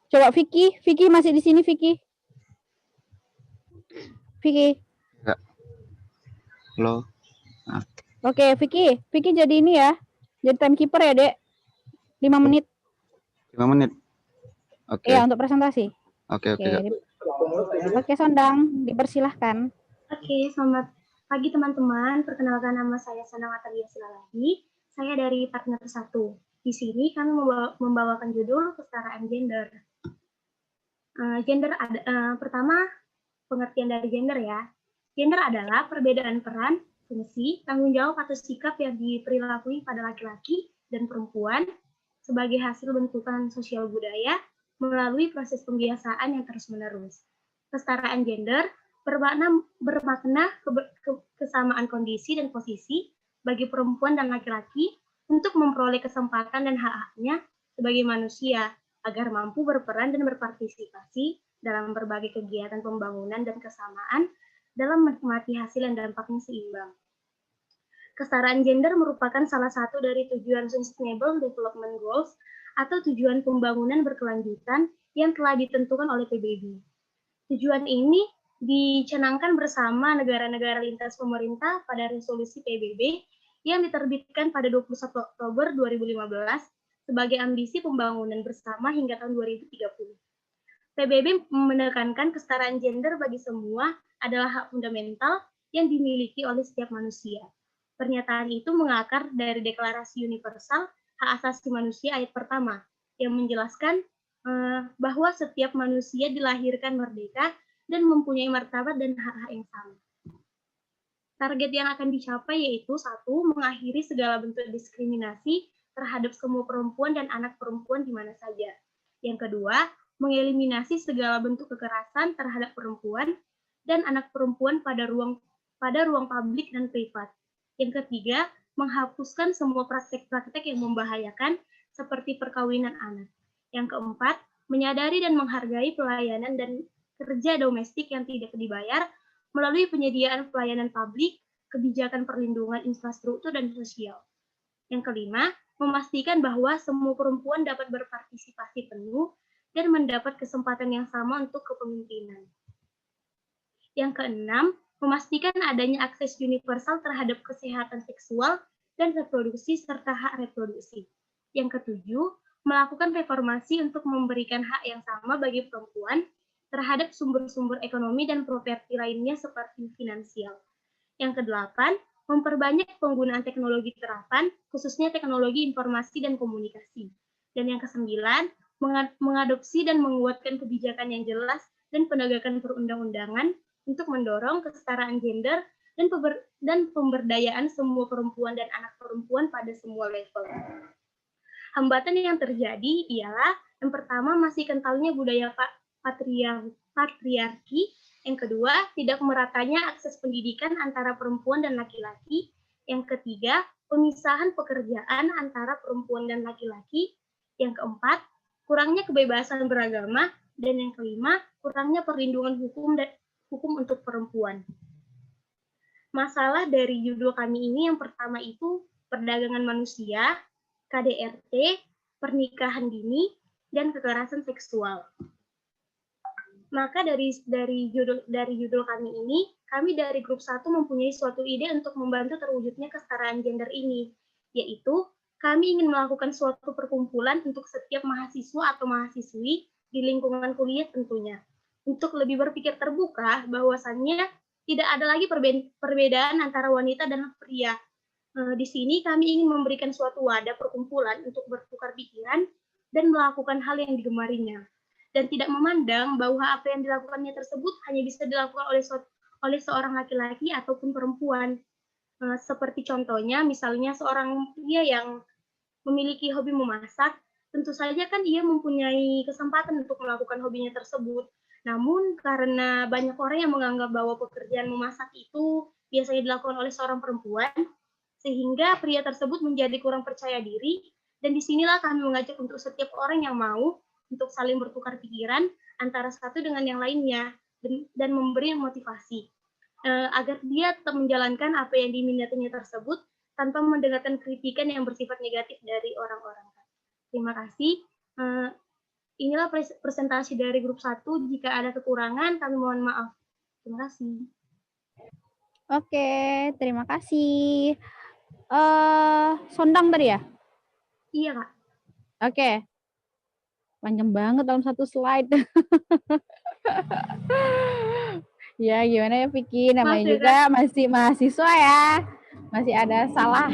Coba Vicky masih di sini Vicky. Enggak. Halo. Oke, Vicky jadi ini ya. Jadi timekeeper ya, Dek. 5 menit. 5 menit. Oke. Iya, untuk presentasi. Oke. Oke, Sondang, dipersilahkan. Oke, selamat pagi teman-teman. Perkenalkan nama saya Sondang Atalia Silalahi. Saya dari partner 1. Di sini kami membawakan judul kesetaraan gender. Pertama, pengertian dari gender ya. Gender adalah perbedaan peran, fungsi, tanggung jawab atau sikap yang diperilakui pada laki-laki dan perempuan sebagai hasil bentukan sosial budaya melalui proses pembiasaan yang terus-menerus. Kesetaraan gender bermakna kesamaan kondisi dan posisi bagi perempuan dan laki-laki untuk memperoleh kesempatan dan hak-haknya sebagai manusia agar mampu berperan dan berpartisipasi dalam berbagai kegiatan pembangunan dan kesamaan dalam menikmati hasil dan dampaknya seimbang. Kesetaraan gender merupakan salah satu dari tujuan Sustainable Development Goals atau tujuan pembangunan berkelanjutan yang telah ditentukan oleh PBB. Tujuan ini dicanangkan bersama negara-negara lintas pemerintah pada resolusi PBB yang diterbitkan pada 21 Oktober 2015 sebagai ambisi pembangunan bersama hingga tahun 2030. PBB menekankan kesetaraan gender bagi semua adalah hak fundamental yang dimiliki oleh setiap manusia. Pernyataan itu mengakar dari Deklarasi Universal Hak Asasi Manusia ayat pertama yang menjelaskan bahwa setiap manusia dilahirkan merdeka dan mempunyai martabat dan hak-hak yang sama. Target yang akan dicapai yaitu 1. Mengakhiri segala bentuk diskriminasi terhadap semua perempuan dan anak perempuan di mana saja. Yang kedua, mengeliminasi segala bentuk kekerasan terhadap perempuan dan anak perempuan pada ruang publik dan privat. Yang ketiga, menghapuskan semua praktek-praktek yang membahayakan seperti perkawinan anak. Yang keempat, menyadari dan menghargai pelayanan dan kerja domestik yang tidak dibayar melalui penyediaan pelayanan publik, kebijakan perlindungan infrastruktur dan sosial. Yang kelima, memastikan bahwa semua perempuan dapat berpartisipasi penuh dan mendapat kesempatan yang sama untuk kepemimpinan. Yang keenam, memastikan adanya akses universal terhadap kesehatan seksual dan reproduksi serta hak reproduksi. Yang ketujuh, melakukan reformasi untuk memberikan hak yang sama bagi perempuan terhadap sumber-sumber ekonomi dan properti lainnya seperti finansial. Yang kedelapan, memperbanyak penggunaan teknologi terapan, khususnya teknologi informasi dan komunikasi. Dan yang kesembilan, mengadopsi dan menguatkan kebijakan yang jelas dan penegakan perundang-undangan untuk mendorong kesetaraan gender dan pemberdayaan semua perempuan dan anak perempuan pada semua level. Hambatan yang terjadi ialah yang pertama masih kentalnya budaya patriarki, yang kedua tidak meratanya akses pendidikan antara perempuan dan laki-laki, yang ketiga pemisahan pekerjaan antara perempuan dan laki-laki, yang keempat kurangnya kebebasan beragama, dan yang kelima kurangnya perlindungan hukum untuk perempuan. Masalah dari judul kami ini yang pertama itu perdagangan manusia, KDRT, pernikahan dini, dan kekerasan seksual. Maka dari judul kami ini, kami dari grup 1 mempunyai suatu ide untuk membantu terwujudnya kesetaraan gender ini, yaitu kami ingin melakukan suatu perkumpulan untuk setiap mahasiswa atau mahasiswi di lingkungan kuliah tentunya, untuk lebih berpikir terbuka bahwasannya tidak ada lagi perbedaan antara wanita dan pria. Di sini kami ingin memberikan suatu wadah perkumpulan untuk bertukar pikiran dan melakukan hal yang digemarinya, dan tidak memandang bahwa apa yang dilakukannya tersebut hanya bisa dilakukan oleh seorang laki-laki ataupun perempuan. Seperti contohnya, misalnya seorang pria yang memiliki hobi memasak, tentu saja kan ia mempunyai kesempatan untuk melakukan hobinya tersebut. Namun karena banyak orang yang menganggap bahwa pekerjaan memasak itu biasanya dilakukan oleh seorang perempuan, sehingga pria tersebut menjadi kurang percaya diri, dan disinilah kami mengajak untuk setiap orang yang mau untuk saling bertukar pikiran antara satu dengan yang lainnya dan memberi motivasi agar dia tetap menjalankan apa yang diminatinya tersebut tanpa mendengarkan kritikan yang bersifat negatif dari orang-orang. Terima kasih. Inilah presentasi dari grup 1. Jika ada kekurangan, kami mohon maaf. Terima kasih. Oke, terima kasih. Sondang tadi ya? Iya, Kak. Oke. Panjang banget dalam satu slide. Ya, gimana ya Vicky? Namanya Maaf ya, juga masih mahasiswa ya. Masih ada salah.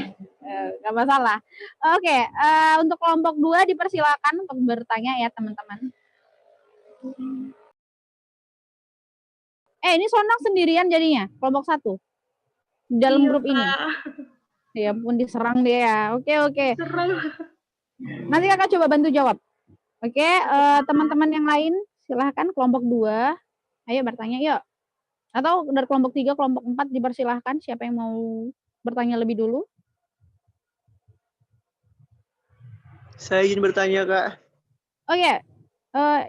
Nggak masalah. Oke, untuk kelompok 2 dipersilakan untuk bertanya ya teman-teman. Ini Sondang sendirian jadinya, kelompok 1. Dalam Iya, grup ini. Ya ampun, diserang dia ya. Oke. Serang. Nanti kakak coba bantu jawab. Oke, teman-teman yang lain silahkan kelompok 2. Ayo bertanya yuk. Atau dari kelompok 3, kelompok 4 dipersilahkan. Siapa yang mau bertanya lebih dulu? Saya ingin bertanya, Kak. Oh ya,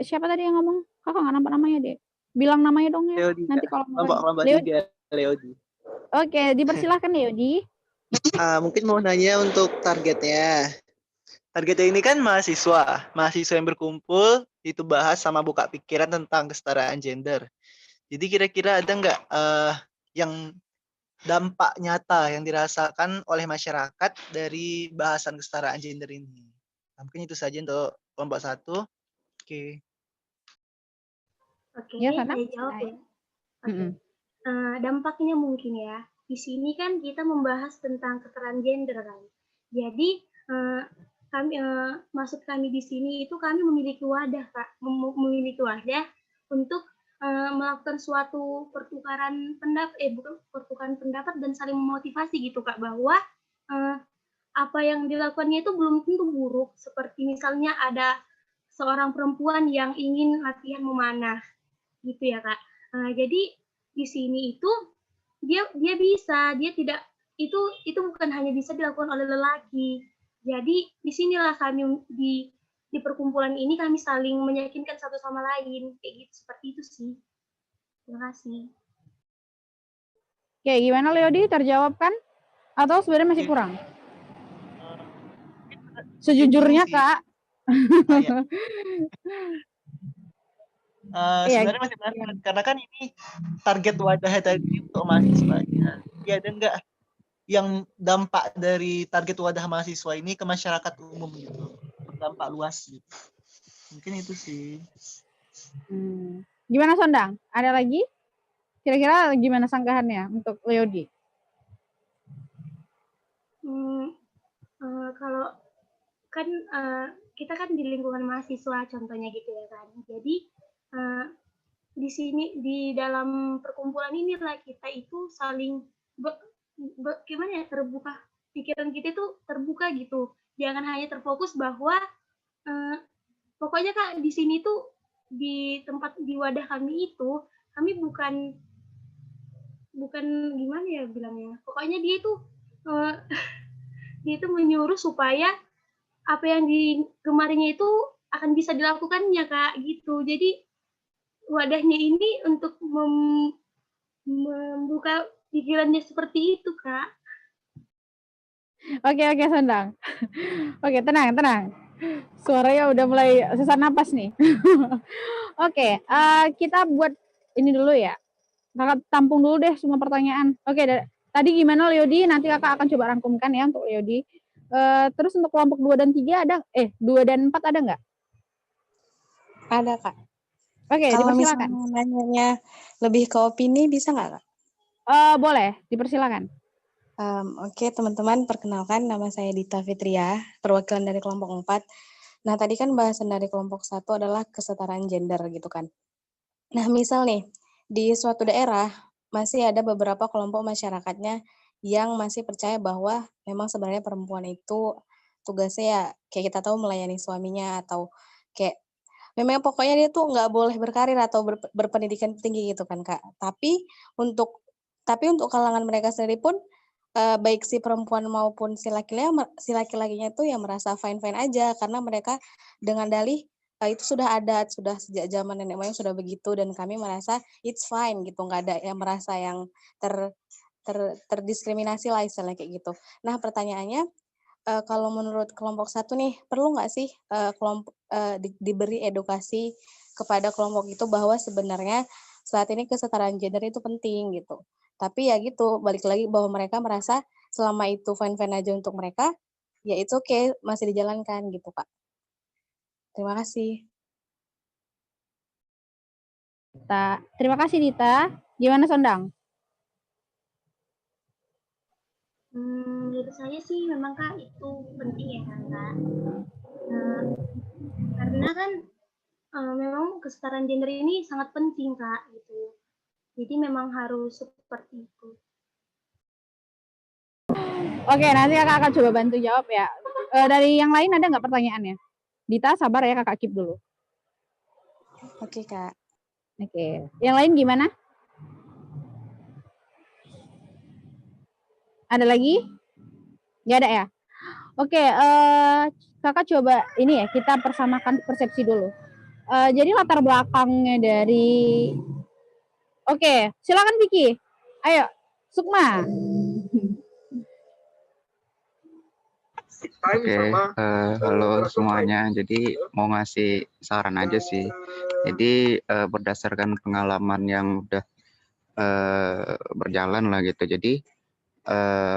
siapa tadi yang ngomong? Kakak nggak nampak namanya deh. Bilang namanya dong ya. Leodi, Nanti kalau kelompok 3, Leodi. Oke, dipersilahkan Leodi. Mungkin mau nanya untuk targetnya. Targetnya ini kan mahasiswa yang berkumpul itu bahas sama buka pikiran tentang kesetaraan gender. Jadi kira-kira ada nggak yang dampak nyata yang dirasakan oleh masyarakat dari bahasan kesetaraan gender ini? Mungkin itu saja untuk kelompok 1. Oke. Oke, Ya, saya jawab ya. Oke. Dampaknya mungkin ya. Di sini kan kita membahas tentang kesetaraan gender kan. Jadi maksud kami di sini itu kami memiliki wadah, Kak, memiliki wadah untuk melakukan suatu pertukaran pendapat, bukan pertukaran pendapat dan saling memotivasi gitu Kak, bahwa apa yang dilakukannya itu belum tentu buruk. Seperti misalnya ada seorang perempuan yang ingin latihan memanah, gitu ya Kak. Jadi di sini itu dia bisa, dia tidak itu bukan hanya bisa dilakukan oleh lelaki. Jadi disinilah kami di perkumpulan ini kami saling meyakinkan satu sama lain, kayak gitu, seperti itu sih. Terima kasih. Oke, gimana Leodi? Terjawab kan? Atau sebenarnya masih kurang? Sejujurnya, Kak. Sebenarnya masih menarik karena kan ini target wadah tadi untuk mahasiswanya. Ya, ada nggak yang dampak dari target wadah mahasiswa ini ke masyarakat umum gitu, berdampak luas gitu. Mungkin itu sih. Gimana Sondang? Ada lagi? Kira-kira gimana sanggahannya untuk Leodi? Kalau kan kita kan di lingkungan mahasiswa contohnya gitu ya kan. Jadi di sini di dalam perkumpulan inilah kita itu saling gimana ya, terbuka, pikiran kita itu terbuka gitu. Jangan hanya terfokus bahwa pokoknya Kak di sini tuh di tempat di wadah kami itu kami bukan gimana ya bilangnya. Pokoknya dia itu menyuruh supaya apa yang digemarinya itu akan bisa dilakukannya Kak gitu. Jadi wadahnya ini untuk membuka pikirannya seperti itu Kak. Oke Sondang. Oke, tenang. Suaranya udah mulai sesak napas nih. Oke, kita buat ini dulu ya. Kakak tampung dulu deh semua pertanyaan. Oke, tadi gimana Leodi? Nanti kakak akan coba rangkumkan ya untuk Leodi. Terus untuk kelompok 2 dan 3 ada 2 dan 4 ada nggak? Ada Kak. Oke, kalau dipersilakan. misalnya nanyanya lebih ke opini bisa nggak Kak? Boleh, dipersilakan. Oke, teman-teman, perkenalkan nama saya Dita Fitria, perwakilan dari kelompok 4. Nah, tadi kan bahasan dari kelompok 1 adalah kesetaraan gender gitu kan. Nah, misal nih, di suatu daerah masih ada beberapa kelompok masyarakatnya yang masih percaya bahwa memang sebenarnya perempuan itu tugasnya ya kayak kita tahu melayani suaminya atau kayak memang pokoknya dia tuh nggak boleh berkarir atau berpendidikan tinggi gitu kan Kak. Tapi untuk kalangan mereka sendiri pun baik si perempuan maupun si laki-lakinya itu yang merasa fine-fine aja karena mereka dengan dalih itu sudah ada, sudah sejak zaman nenek moyang sudah begitu dan kami merasa it's fine gitu, nggak ada yang merasa yang terdiskriminasi lah istilahnya kayak gitu. Nah pertanyaannya kalau menurut kelompok 1 nih perlu nggak sih diberi edukasi kepada kelompok itu bahwa sebenarnya saat ini kesetaraan gender itu penting gitu. Tapi ya gitu, balik lagi bahwa mereka merasa selama itu fine-fine aja untuk mereka, ya itu oke, masih dijalankan gitu, Kak. Terima kasih. Terima kasih, Dita. Gimana, Sondang? Menurut saya sih memang Kak itu penting ya Kak. Karena kan memang kesetaraan gender ini sangat penting Kak gitu. Jadi memang harus seperti itu. Oke, nanti kakak akan coba bantu jawab ya. Dari yang lain ada nggak pertanyaannya? Dita, sabar ya kakak keep dulu. Oke, Kak. Oke, yang lain gimana? Ada lagi? Nggak ada ya? Oke, kakak coba ini ya, kita persamakan persepsi dulu. Jadi latar belakangnya dari... Oke, silakan Vicky. Ayo, Sukma. Oke, halo semuanya. Jadi mau ngasih saran aja sih. Jadi berdasarkan pengalaman yang udah berjalan lah gitu. Jadi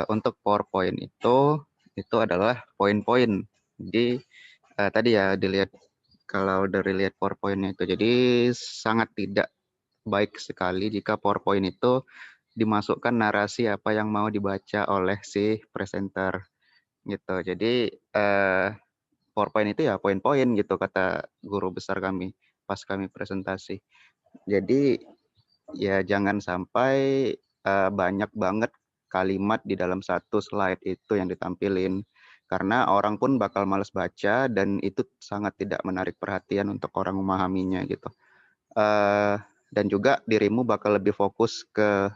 untuk PowerPoint itu adalah poin-poin. Jadi tadi ya dilihat kalau dari lihat PowerPoint itu, jadi sangat tidak baik sekali jika PowerPoint itu dimasukkan narasi apa yang mau dibaca oleh si presenter gitu. Jadi PowerPoint itu ya poin-poin gitu kata guru besar kami pas kami presentasi. Jadi ya jangan sampai banyak banget kalimat di dalam satu slide itu yang ditampilin. Karena orang pun bakal males baca dan itu sangat tidak menarik perhatian untuk orang memahaminya gitu. Dan juga dirimu bakal lebih fokus ke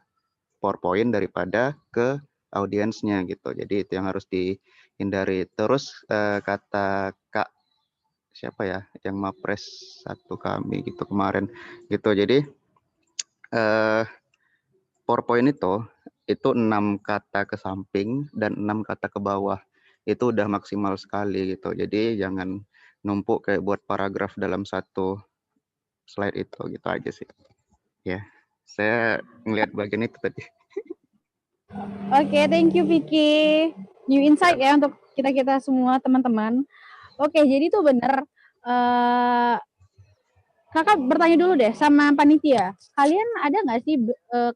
PowerPoint daripada ke audiensnya gitu. Jadi itu yang harus dihindari. Terus kata Kak siapa ya yang mapres satu kami gitu kemarin gitu. Jadi PowerPoint itu 6 kata ke samping dan 6 kata ke bawah. Itu udah maksimal sekali gitu. Jadi jangan numpuk kayak buat paragraf dalam satu slide itu gitu aja sih. Ya, saya ngelihat bagian itu tadi. Oke, thank you Vicky. New insight ya untuk kita semua teman-teman. Oke, jadi itu benar. Kakak bertanya dulu deh sama panitia. Kalian ada nggak sih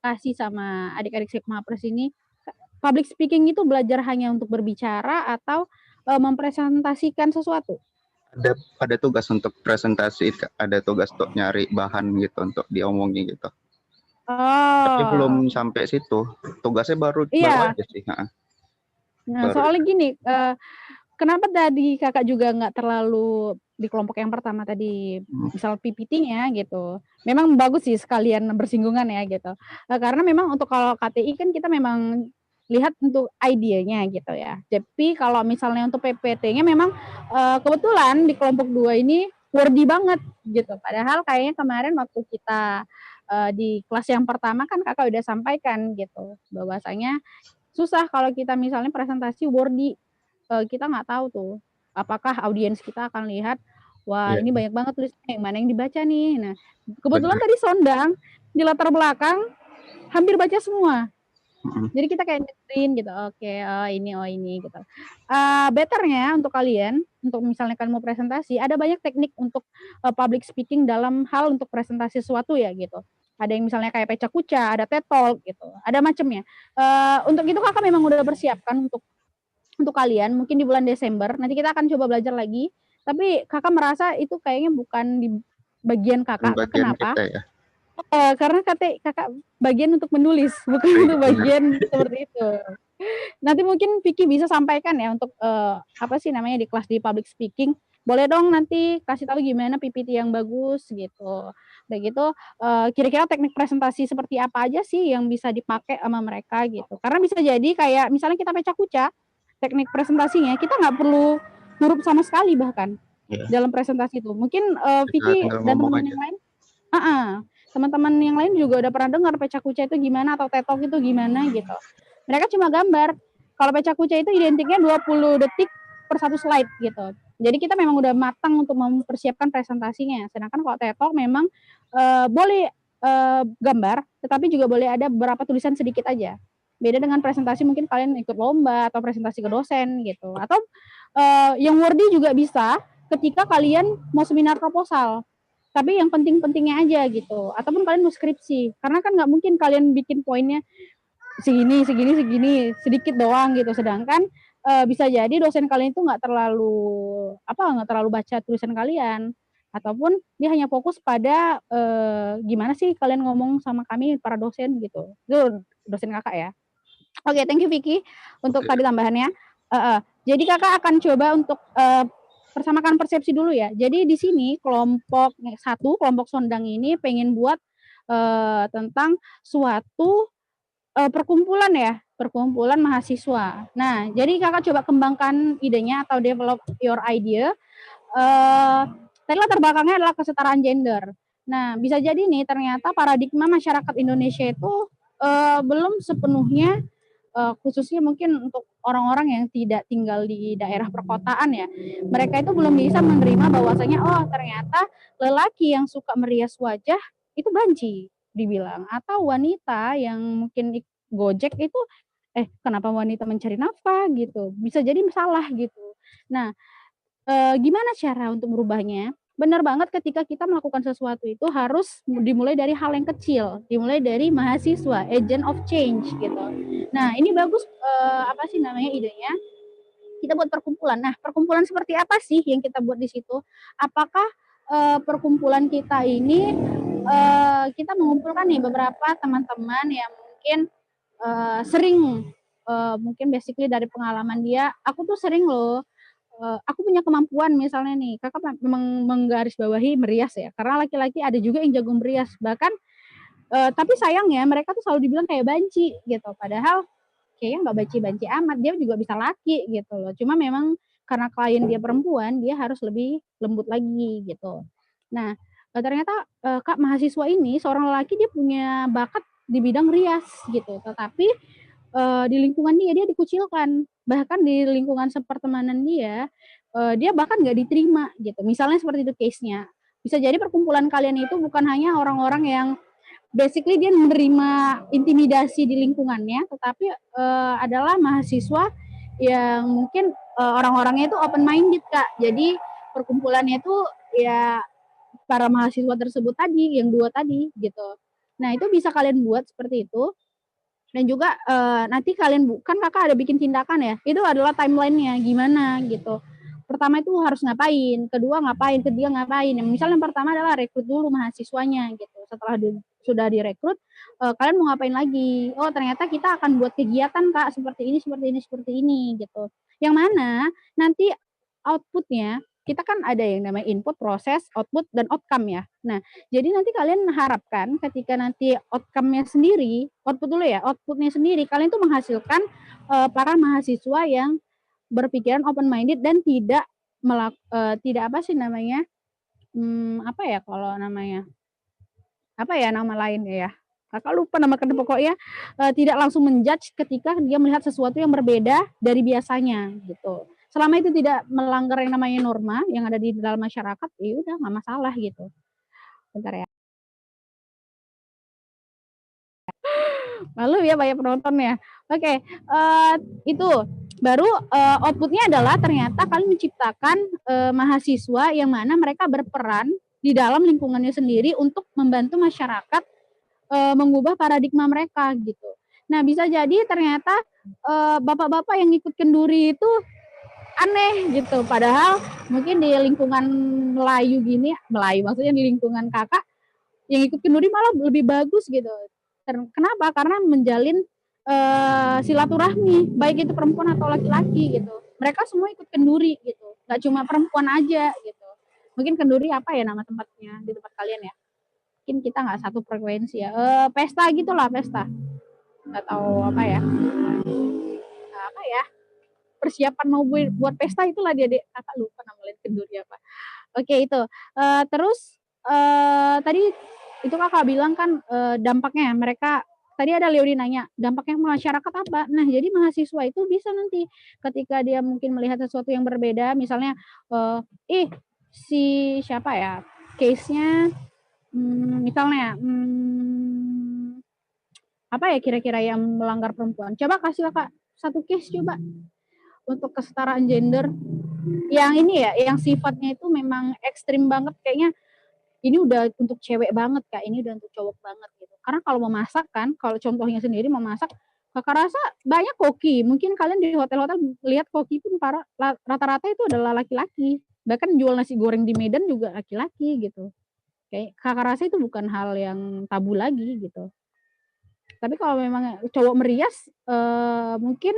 kasih sama adik-adik Sekmapres ini public speaking itu belajar hanya untuk berbicara atau mempresentasikan sesuatu? Ada tugas untuk presentasi, ada tugas untuk nyari bahan gitu untuk diomongin gitu. Tapi belum sampai situ. Tugasnya baru aja sih. Nah, soalnya gini, kenapa tadi kakak juga nggak terlalu di kelompok yang pertama tadi, misal PPT-nya gitu. Memang bagus sih sekalian bersinggungan ya gitu. Karena memang untuk kalau KTI kan kita memang lihat untuk idenya gitu ya. Tapi kalau misalnya untuk PPT-nya memang kebetulan di kelompok 2 ini wordy banget gitu. Padahal kayaknya kemarin waktu kita di kelas yang pertama kan kakak udah sampaikan gitu bahwasanya susah kalau kita misalnya presentasi wordy, kita nggak tahu tuh apakah audiens kita akan lihat, wah ini banyak banget tulisannya yang mana yang dibaca nih. Nah kebetulan tadi Sondang di latar belakang hampir baca semua. Jadi kita kayak nyetin gitu, oke, ini gitu. Betternya untuk kalian, untuk misalnya kalian mau presentasi, ada banyak teknik untuk public speaking dalam hal untuk presentasi sesuatu ya gitu. Ada yang misalnya kayak pecah kuca, ada TED Talk gitu, ada macamnya. Untuk itu kakak memang udah bersiapkan untuk kalian, mungkin di bulan Desember, nanti kita akan coba belajar lagi. Tapi kakak merasa itu kayaknya bukan di bagian kakak, kenapa? Kita ya. Karena kakak bagian untuk menulis, bukan untuk bagian seperti itu. Nanti mungkin Vicky bisa sampaikan ya untuk apa sih namanya di kelas di public speaking. Boleh dong nanti kasih tahu gimana PPT yang bagus gitu. Udah gitu kira-kira teknik presentasi seperti apa aja sih yang bisa dipakai sama mereka gitu. Karena bisa jadi kayak misalnya kita pecah kuca, teknik presentasinya kita nggak perlu huruf sama sekali bahkan dalam presentasi itu. Mungkin Vicky dan teman-teman yang lain teman-teman yang lain juga udah pernah dengar pecah kuca itu gimana atau TED Talk itu gimana gitu. Mereka cuma gambar. Kalau pecah kuca itu identiknya 20 detik per satu slide gitu. Jadi kita memang udah matang untuk mempersiapkan presentasinya. Sedangkan kalau TED Talk memang boleh gambar, tetapi juga boleh ada beberapa tulisan sedikit aja. Beda dengan presentasi mungkin kalian ikut lomba atau presentasi ke dosen gitu. Atau yang wordy juga bisa ketika kalian mau seminar proposal. Tapi yang penting-pentingnya aja gitu. Ataupun kalian mau skripsi. Karena kan nggak mungkin kalian bikin poinnya segini, sedikit doang gitu. Sedangkan bisa jadi dosen kalian itu nggak terlalu baca tulisan kalian. Ataupun dia hanya fokus pada gimana sih kalian ngomong sama kami para dosen gitu. Itu dosen kakak ya. Oke, thank you Vicky untuk tadi tambahannya. Jadi kakak akan coba untuk persamakan persepsi dulu ya. Jadi di sini kelompok 1, kelompok Sondang ini pengen buat tentang suatu perkumpulan ya, perkumpulan mahasiswa. Nah, jadi kakak coba kembangkan idenya atau develop your idea. Tadi latar belakangnya adalah kesetaraan gender. Nah, bisa jadi nih ternyata paradigma masyarakat Indonesia itu belum sepenuhnya khususnya mungkin untuk orang-orang yang tidak tinggal di daerah perkotaan ya, mereka itu belum bisa menerima bahwasanya ternyata lelaki yang suka merias wajah itu banci dibilang, atau wanita yang mungkin Gojek itu kenapa wanita mencari nafkah gitu, bisa jadi salah gitu. Nah, gimana cara untuk merubahnya? Benar banget ketika kita melakukan sesuatu itu harus dimulai dari hal yang kecil, dimulai dari mahasiswa, agent of change gitu. Nah, ini bagus idenya. Kita buat perkumpulan. Nah, perkumpulan seperti apa sih yang kita buat di situ? Apakah perkumpulan kita ini kita mengumpulkan nih beberapa teman-teman yang mungkin sering mungkin basically dari pengalaman dia, aku tuh sering loh aku punya kemampuan misalnya nih, Kakak memang menggarisbawahi merias ya, karena laki-laki ada juga yang jago merias, bahkan tapi sayangnya mereka tuh selalu dibilang kayak banci gitu, padahal kayaknya nggak banci-banci amat, dia juga bisa laki gitu loh. Cuma memang karena klien dia perempuan, dia harus lebih lembut lagi gitu. Nah, ternyata Kak mahasiswa ini seorang lelaki dia punya bakat di bidang rias gitu, tetapi di lingkungan dia dikucilkan, bahkan di lingkungan sepertemanan dia bahkan nggak diterima gitu. Misalnya seperti itu case-nya. Bisa jadi perkumpulan kalian itu bukan hanya orang-orang yang basically dia menerima intimidasi di lingkungannya, tetapi adalah mahasiswa yang mungkin orang-orangnya itu open minded Kak. Jadi perkumpulannya itu ya para mahasiswa tersebut tadi, yang 2 tadi gitu. Nah, itu bisa kalian buat seperti itu. Dan juga nanti kalian kan Kakak ada bikin tindakan ya, itu adalah timeline-nya gimana gitu. Pertama itu harus ngapain, kedua ngapain, ketiga ngapain. Misalnya yang pertama adalah rekrut dulu mahasiswanya gitu. Setelah sudah direkrut, kalian mau ngapain lagi? Oh ternyata kita akan buat kegiatan Kak seperti ini, seperti ini, seperti ini gitu. Yang mana nanti output-nya kita kan ada yang namanya input, proses, output, dan outcome ya. Nah, jadi nanti kalian harapkan ketika nanti outcome-nya sendiri, output dulu ya, output-nya sendiri, kalian tuh menghasilkan para mahasiswa yang berpikiran open minded dan tidak tidak apa sih namanya? Apa ya kalau namanya? Apa ya nama lainnya ya? Kakak lupa nama pokoknya tidak langsung menjudge ketika dia melihat sesuatu yang berbeda dari biasanya gitu. Selama itu tidak melanggar yang namanya norma yang ada di dalam masyarakat, ya udah nggak masalah gitu. Bentar ya. Malu ya banyak penontonnya. Oke, itu baru outputnya adalah ternyata kalian menciptakan mahasiswa yang mana mereka berperan di dalam lingkungannya sendiri untuk membantu masyarakat mengubah paradigma mereka gitu. Nah bisa jadi ternyata bapak-bapak yang ikut kenduri itu aneh gitu, padahal mungkin di lingkungan Melayu maksudnya di lingkungan Kakak yang ikut kenduri malah lebih bagus gitu. Kenapa? Karena menjalin silaturahmi, baik itu perempuan atau laki-laki gitu. Mereka semua ikut kenduri gitu, nggak cuma perempuan aja gitu. Mungkin kenduri apa ya nama tempatnya di tempat kalian ya? Mungkin kita nggak satu frekuensi ya. Pesta gitulah, pesta. Nggak tahu apa ya. Apa ya? Persiapan mau buat pesta itulah dia, Kakak lupa nama lain kenduri apa. Oke itu. Terus tadi itu Kakak bilang kan dampaknya mereka tadi ada Leody nanya dampaknya masyarakat apa. Nah jadi mahasiswa itu bisa nanti ketika dia mungkin melihat sesuatu yang berbeda, misalnya si siapa ya case-nya misalnya apa ya kira-kira yang melanggar perempuan. Coba kasih Kakak satu case coba untuk kesetaraan gender yang ini ya, yang sifatnya itu memang ekstrim banget kayaknya. Ini udah untuk cewek banget Kak, ini udah untuk cowok banget gitu. Karena kalau mau masak kan, kalau contohnya sendiri mau masak, Kakak rasa banyak koki. Mungkin kalian di hotel-hotel lihat koki pun rata-rata itu adalah laki-laki. Bahkan jual nasi goreng di Medan juga laki-laki gitu. Kayak Kakak rasa itu bukan hal yang tabu lagi gitu. Tapi kalau memang cowok merias mungkin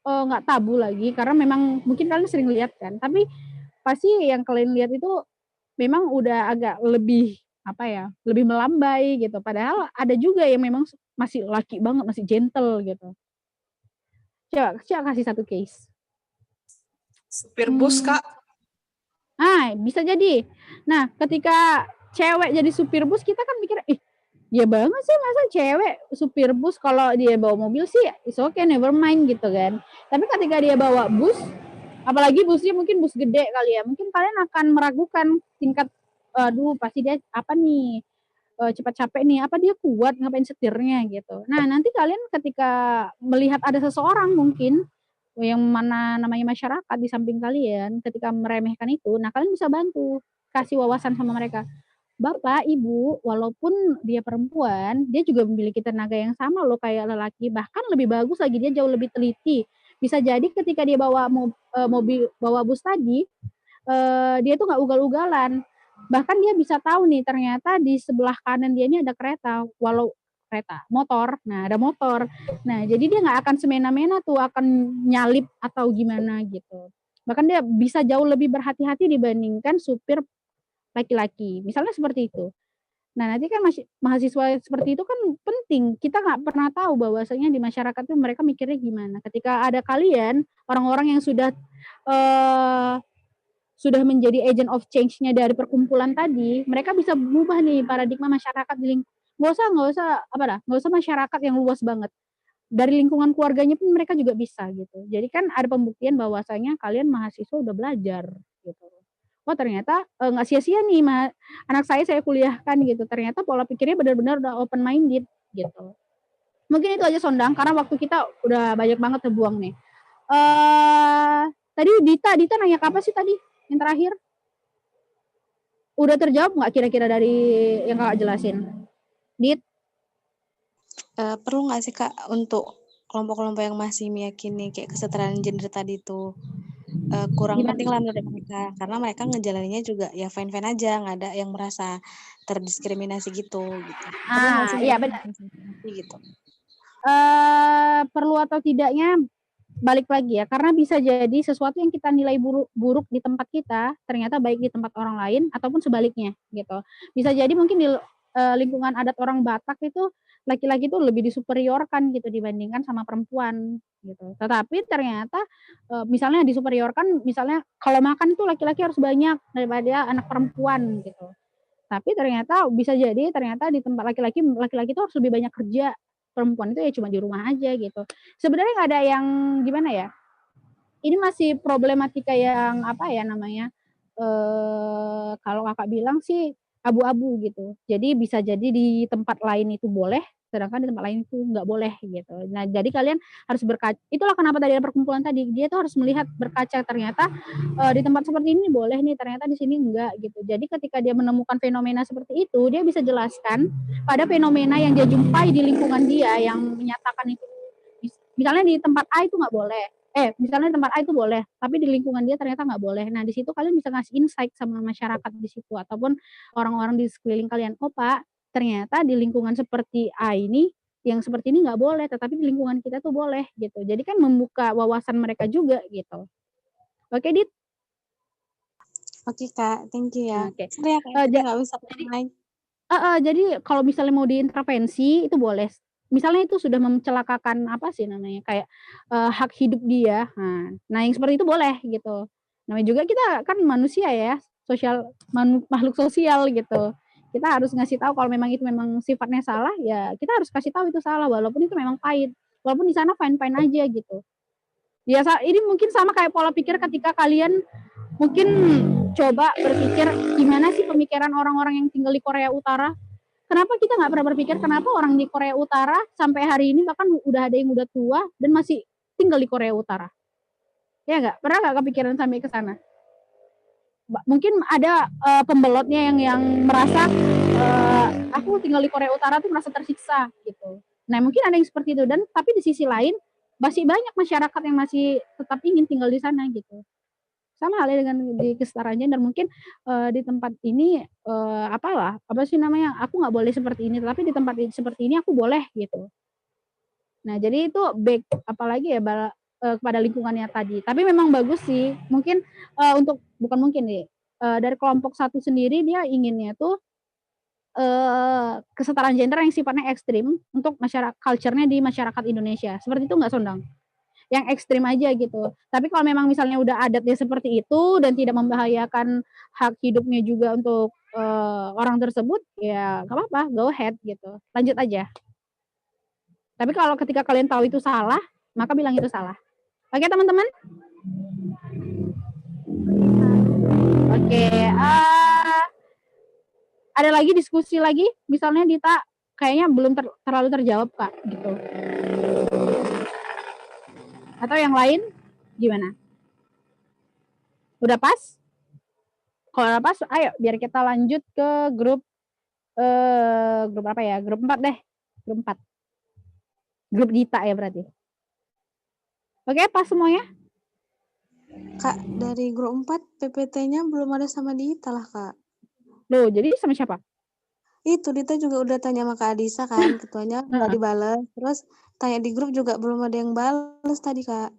nggak tabu lagi karena memang mungkin kalian sering lihat kan. Tapi pasti yang kalian lihat itu memang udah agak lebih apa ya, lebih melambai gitu. Padahal ada juga yang memang masih laki banget, masih gentle gitu. Coba kasih satu case. Supir bus, Kak. Bisa jadi. Nah, ketika cewek jadi supir bus, kita kan mikir, ya banget sih masa cewek supir bus, kalau dia bawa mobil sih it's okay, never mind gitu kan. Tapi ketika dia bawa bus, apalagi busnya mungkin bus gede kali ya, mungkin kalian akan meragukan tingkat, aduh pasti dia apa nih, cepat capek nih, apa dia kuat ngapain setirnya gitu. Nah nanti kalian ketika melihat ada seseorang mungkin yang mana namanya masyarakat di samping kalian ketika meremehkan itu, nah kalian bisa bantu kasih wawasan sama mereka. Bapak, Ibu, walaupun dia perempuan, dia juga memiliki tenaga yang sama loh kayak lelaki, bahkan lebih bagus lagi, dia jauh lebih teliti. Bisa jadi ketika dia bawa mobil, bawa bus tadi, dia tuh nggak ugal-ugalan. Bahkan dia bisa tahu nih ternyata di sebelah kanan dia ini ada kereta, motor. Nah, ada motor. Nah, jadi dia nggak akan semena-mena tuh akan nyalip atau gimana gitu. Bahkan dia bisa jauh lebih berhati-hati dibandingkan supir laki-laki. Misalnya seperti itu. Nah, nanti kan mahasiswa seperti itu kan penting. Kita nggak pernah tahu bahwasanya di masyarakat itu mereka mikirnya gimana. Ketika ada kalian, orang-orang yang sudah menjadi agent of change-nya dari perkumpulan tadi, mereka bisa mengubah nih paradigma masyarakat di nggak usah masyarakat yang luas banget. Dari lingkungan keluarganya pun mereka juga bisa gitu. Jadi kan ada pembuktian bahwasanya kalian mahasiswa udah belajar gitu. Oh ternyata nggak sia-sia nih anak saya kuliahkan gitu. Ternyata pola pikirnya benar-benar udah open minded gitu. Mungkin itu aja Sondang karena waktu kita udah banyak banget terbuang nih. Tadi Dita nanya apa sih tadi yang terakhir? Udah terjawab nggak kira-kira dari yang Kakak jelasin? Dit? Perlu nggak sih Kak untuk kelompok-kelompok yang masih meyakini kayak kesetaraan gender tadi itu kurang penting lah menurut mereka karena mereka ngejalaninnya juga ya fine-fine aja, nggak ada yang merasa terdiskriminasi gitu. Perlu nggak sih Iya benar. Gitu. Perlu atau tidaknya balik lagi ya, karena bisa jadi sesuatu yang kita nilai buruk di tempat kita ternyata baik di tempat orang lain ataupun sebaliknya gitu. Bisa jadi mungkin di lingkungan adat orang Batak itu laki-laki itu lebih disuperiorkan gitu dibandingkan sama perempuan gitu. Tetapi ternyata misalnya disuperiorkan, misalnya kalau makan itu laki-laki harus banyak daripada anak perempuan gitu. Tapi ternyata bisa jadi ternyata di tempat laki-laki itu harus lebih banyak kerja, perempuan itu ya cuma di rumah aja gitu. Sebenarnya nggak ada yang gimana ya, ini masih problematika yang apa ya namanya, kalau Kakak bilang sih abu-abu gitu. Jadi bisa jadi di tempat lain itu boleh, sedangkan di tempat lain itu nggak boleh gitu. Nah jadi kalian harus itulah kenapa tadi ada perkumpulan tadi, dia tuh harus melihat berkaca ternyata di tempat seperti ini boleh nih, ternyata di sini enggak gitu. Jadi ketika dia menemukan fenomena seperti itu, dia bisa jelaskan pada fenomena yang dia jumpai di lingkungan dia yang menyatakan itu. Misalnya di tempat A itu nggak boleh, misalnya di tempat A itu boleh, tapi di lingkungan dia ternyata nggak boleh. Nah, di situ kalian bisa ngasih insight sama masyarakat di situ ataupun orang-orang di sekeliling kalian. Oh, Pak, ternyata di lingkungan seperti A ini yang seperti ini nggak boleh, tetapi di lingkungan kita tuh boleh gitu. Jadi kan membuka wawasan mereka juga gitu. Oke, Dit? Oke, Kak. Thank you ya. Oke. Sorry ya, Kak. Nggak bisa naik. Jadi kalau misalnya mau diintervensi itu boleh. Misalnya itu sudah mencelakakan apa sih namanya, kayak hak hidup dia. Nah yang seperti itu boleh gitu. Namanya juga kita kan manusia ya, makhluk sosial gitu. Kita harus ngasih tahu kalau memang itu memang sifatnya salah, ya kita harus kasih tahu itu salah walaupun itu memang pahit. Walaupun di sana fine-fine aja gitu. Ya ini mungkin sama kayak pola pikir ketika kalian mungkin coba berpikir gimana sih pemikiran orang-orang yang tinggal di Korea Utara. Kenapa kita nggak pernah berpikir kenapa orang di Korea Utara sampai hari ini bahkan udah ada yang udah tua dan masih tinggal di Korea Utara? Ya nggak? Pernah nggak kepikiran sampai ke sana? Mungkin ada pembelotnya yang merasa aku tinggal di Korea Utara tuh merasa tersiksa gitu. Nah mungkin ada yang seperti itu, dan tapi di sisi lain masih banyak masyarakat yang masih tetap ingin tinggal di sana gitu. Sama halnya dengan di kesetaraan gender, mungkin di tempat ini apa sih namanya, aku nggak boleh seperti ini, tapi di tempat seperti ini aku boleh gitu. Nah jadi itu apalagi ya kepada lingkungannya tadi. Tapi memang bagus sih, mungkin dari kelompok satu sendiri dia inginnya tuh kesetaraan gender yang sifatnya ekstrim untuk culture-nya di masyarakat Indonesia. Seperti itu nggak, Sondang? Yang ekstrim aja gitu. Tapi kalau memang misalnya udah adatnya seperti itu dan tidak membahayakan hak hidupnya juga untuk orang tersebut, ya nggak apa-apa, go ahead gitu. Lanjut aja. Tapi kalau ketika kalian tahu itu salah, maka bilang itu salah. Oke, teman-teman? Oke. Ada lagi diskusi lagi? Misalnya Dita kayaknya belum terlalu terjawab, Kak, gitu. Atau yang lain gimana? Udah pas? Kalau udah pas, ayo biar kita lanjut ke grup apa ya? Grup 4 deh. Grup 4. Grup Dita ya berarti. Oke, pas semuanya? Kak, dari grup 4 PPT-nya belum ada sama Dita lah, Kak. Loh, jadi sama siapa? Itu Dita juga udah tanya sama Kak Adisa kan, ketuanya nggak dibales. Terus tanya di grup juga belum ada yang bales tadi Kak.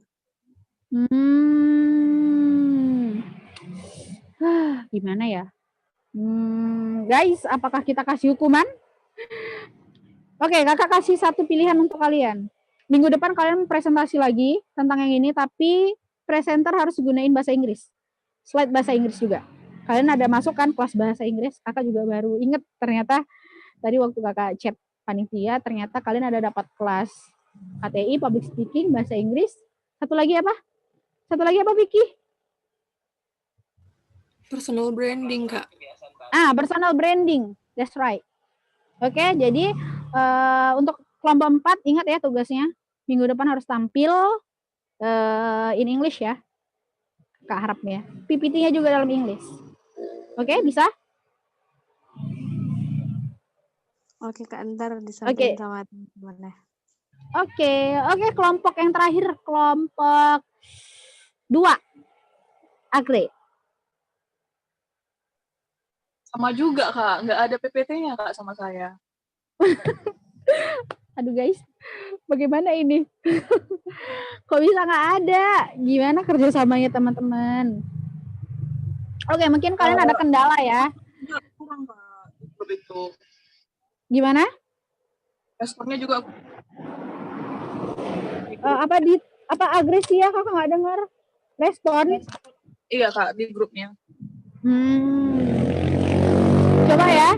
Gimana ya? Guys, apakah kita kasih hukuman? Oke, kakak kasih satu pilihan untuk kalian. Minggu depan kalian presentasi lagi tentang yang ini, tapi presenter harus gunain bahasa Inggris. Slide bahasa Inggris juga. Kalian ada masuk kan kelas bahasa Inggris? Kakak juga baru inget ternyata tadi waktu kakak chat panitia, ternyata kalian ada dapat kelas KTI, Public Speaking, bahasa Inggris. Satu lagi apa, Vicky? Personal branding, Kak. Personal branding. That's right. Oke, jadi untuk kelompok 4, ingat ya tugasnya. Minggu depan harus tampil in English ya. Kak harapnya. PPT-nya juga dalam English. Oke, bisa? Oke Kak, ntar disampaikan sama teman-teman. Oke, kelompok yang terakhir, kelompok 2. Agre. Sama juga Kak, nggak ada PPT-nya Kak sama saya. Aduh guys, bagaimana ini? Kok bisa nggak ada? Gimana kerjasamanya teman-teman? Oke, mungkin kalian ada kendala ya. Kurang Kak, itu. Gimana? Responnya juga. Apa agresi ya? Kakak nggak dengar. Respon? Iya Kak, di grupnya. Coba ya.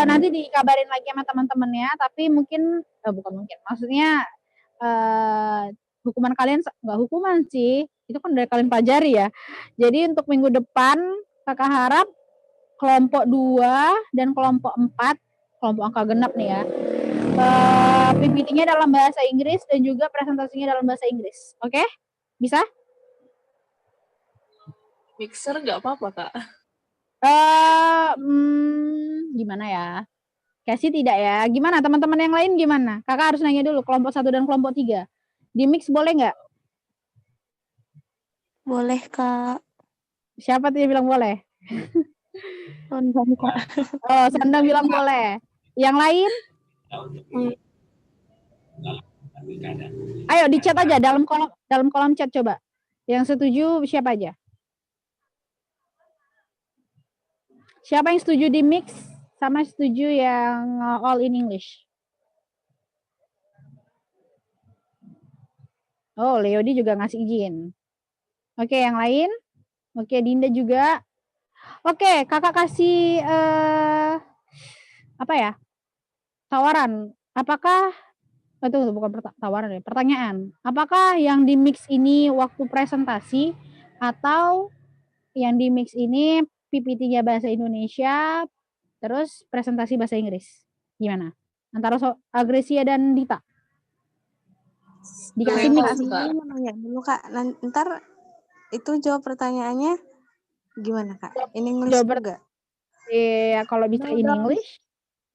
Nanti dikabarin lagi sama teman-temannya, tapi mungkin maksudnya hukuman kalian nggak hukuman sih, itu kan dari kalian pelajari ya. Jadi untuk minggu depan kakak harap kelompok 2 dan kelompok 4, kelompok angka genap nih ya, PPT-nya dalam bahasa Inggris dan juga presentasinya dalam bahasa Inggris. Oke? Bisa? Mixer nggak apa-apa Kak? Gimana ya? Kasih tidak ya? Gimana teman-teman yang lain gimana? Kakak harus nanya dulu kelompok 1 dan kelompok 3. Di mix boleh nggak? Boleh Kak. Siapa tuh yang bilang boleh? Sondang Kak. Oh, Sondang bilang boleh. Yang lain? Ayo di chat aja dalam kolom chat coba. Yang setuju siapa aja? Siapa yang setuju di mix sama setuju yang all in English? Oh, Leodi juga ngasih izin. Oke, yang lain? Oke, Dinda juga. Oke, kakak kasih tawaran. Apakah itu bukan tawaran ya, pertanyaan. Apakah yang di mix ini waktu presentasi atau yang di mix ini PPT-nya bahasa Indonesia terus presentasi bahasa Inggris? Gimana? Antara Agresia dan Dita. Dikasih mix. Mau nanya dulu Kak. Ntar itu jawab pertanyaannya gimana Kak? In English juga? Iya, kalau bisa in English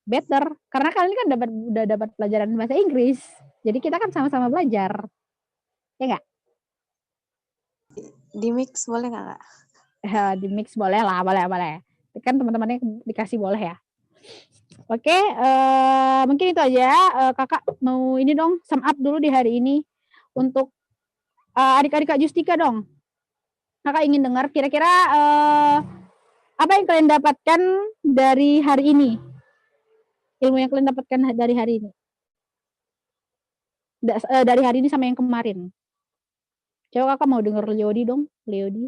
better, karena kalian kan udah dapat pelajaran bahasa Inggris, jadi kita kan sama-sama belajar, ya nggak? Di mix boleh nggak Kak? Di mix boleh lah, boleh. Kan teman-temannya dikasih boleh ya. Oke, mungkin itu aja. Kakak mau ini dong, sum up dulu di hari ini untuk adik-adik Kak Justika dong. Kakak ingin dengar kira-kira apa yang kalian dapatkan dari hari ini? Ilmu yang kalian dapatkan dari hari ini. Dari hari ini sama yang kemarin. Coba kakak mau dengar Leodi dong, Leodi.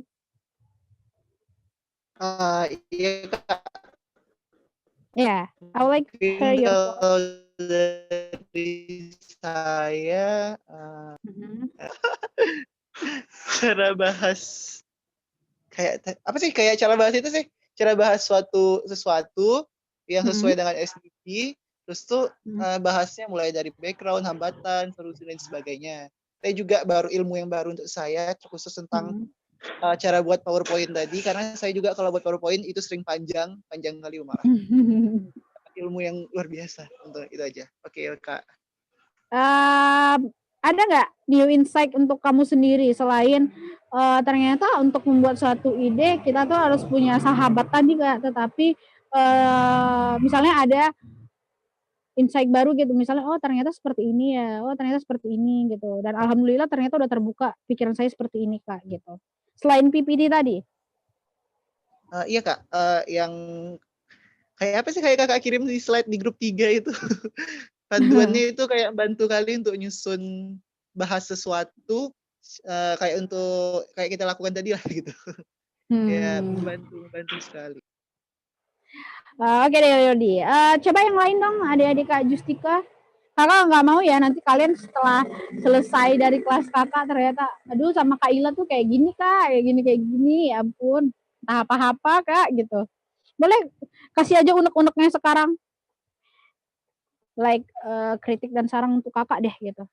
Iya Kak. Ya, I would like to hear your voice. Dari saya cara bahas kayak apa sih, kayak cara bahas itu sih, cara bahas sesuatu yang sesuai dengan SDG, terus tuh bahasnya mulai dari background, hambatan, solusi dan sebagainya. Saya juga ilmu yang baru untuk saya khusus tentang cara buat PowerPoint tadi, karena saya juga kalau buat PowerPoint itu sering panjang kali malah. Ilmu yang luar biasa untuk itu aja. Oke Kak. Ada nggak new insight untuk kamu sendiri selain ternyata untuk membuat suatu ide kita tuh harus punya sahabat tadi Kak, tetapi misalnya ada insight baru gitu, misalnya oh ternyata seperti ini ya, oh ternyata seperti ini gitu, dan alhamdulillah ternyata udah terbuka pikiran saya seperti ini Kak gitu. Selain PPT tadi. Iya Kak, yang kayak apa sih kayak Kakak kirim di slide di grup 3 itu. Panduannya itu kayak bantu kalian untuk nyusun bahas sesuatu kayak untuk kayak kita lakukan tadi lah gitu. Ya membantu sekali. Oke deh Yodi. Coba yang lain dong, adik-adik Kak Justika. Kakak nggak mau ya nanti kalian setelah selesai dari kelas kakak ternyata, aduh sama Kak Ila tuh kayak gini Kak, kayak gini, ya ampun, entah apa-apa Kak gitu. Boleh kasih aja unek-uneknya sekarang, like kritik dan saran untuk kakak deh gitu.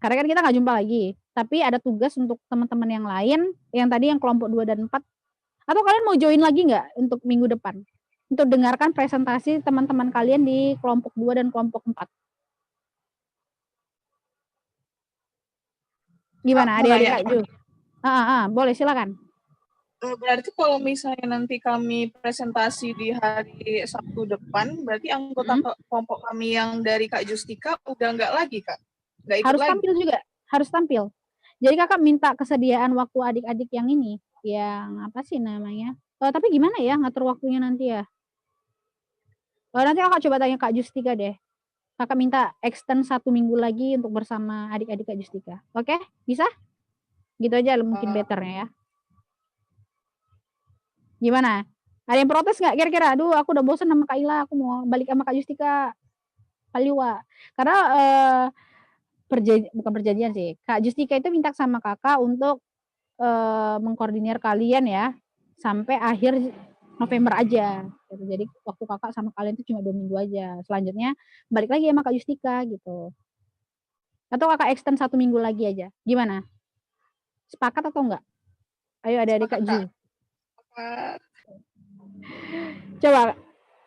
Karena kan kita nggak jumpa lagi, tapi ada tugas untuk teman-teman yang lain, yang tadi yang kelompok 2 dan 4. Atau kalian mau join lagi nggak untuk minggu depan? Untuk dengarkan presentasi teman-teman kalian di kelompok 2 dan kelompok 4. Gimana adik-adik Kak Ju? Boleh silakan. Berarti kalau misalnya nanti kami presentasi di hari Sabtu depan, berarti anggota kelompok kami yang dari Kak Justika udah nggak lagi Kak? Nggak ikut Harus lagi? tampil juga, harus tampil. Jadi kakak minta kesediaan waktu adik-adik yang ini, yang apa sih namanya? Tapi gimana ya ngatur waktunya nanti ya? Nanti kakak coba tanya Kak Justika deh. Kakak minta extend 1 minggu lagi untuk bersama adik-adik Kak Justika. Oke? Bisa? Gitu aja mungkin betternya ya. Gimana? Ada yang protes nggak kira-kira? Aduh, aku udah bosan sama Kak Ila, aku mau balik sama Kak Justika. Kak Liwa. Karena bukan perjanjian sih. Kak Justika itu minta sama kakak untuk mengkoordinir kalian ya sampai akhir November aja. Gitu. Jadi waktu kakak sama kalian itu cuma 2 minggu aja. Selanjutnya balik lagi sama Kak Justika gitu. Atau kakak extend 1 minggu lagi aja. Gimana? Sepakat atau enggak? Ayo adik-adik Kak Ju. Coba,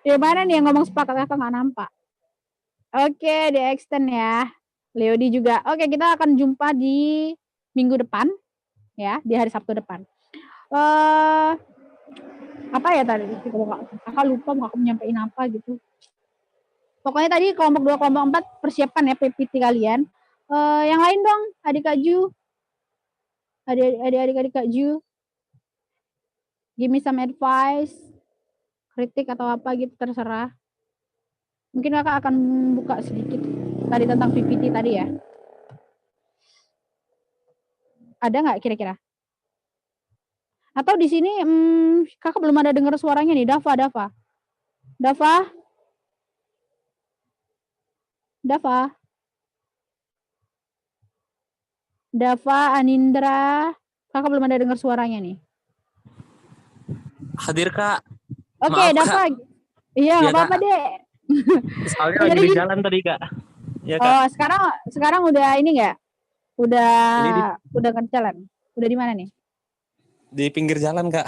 yang mana nih yang ngomong sepakat, kakak nggak nampak. Oke, di extend ya. Leodi juga. Oke, kita akan jumpa di minggu depan ya, di hari Sabtu depan. Apa ya tadi? Kakak lupa mau aku nyampein apa gitu. Pokoknya tadi kelompok 2, kelompok 4 persiapkan ya PPT kalian. Yang lain dong, adik Kak Ju. Adik Kak Ju. Give me some advice. Kritik atau apa gitu terserah. Mungkin kakak akan buka sedikit tadi tentang PPT tadi ya. Ada nggak kira-kira? Atau di sini kakak belum ada dengar suaranya nih, Dava. Dava, Anindra, kakak belum ada dengar suaranya nih. Hadir Kak. Oke, Dava. Iya, nggak apa-apa deh. Soalnya lagi di jalan tadi Kak. Ya, Kak. Oh, sekarang udah ini nggak? Udah kan jalan. Udah di mana nih? Di pinggir jalan Kak.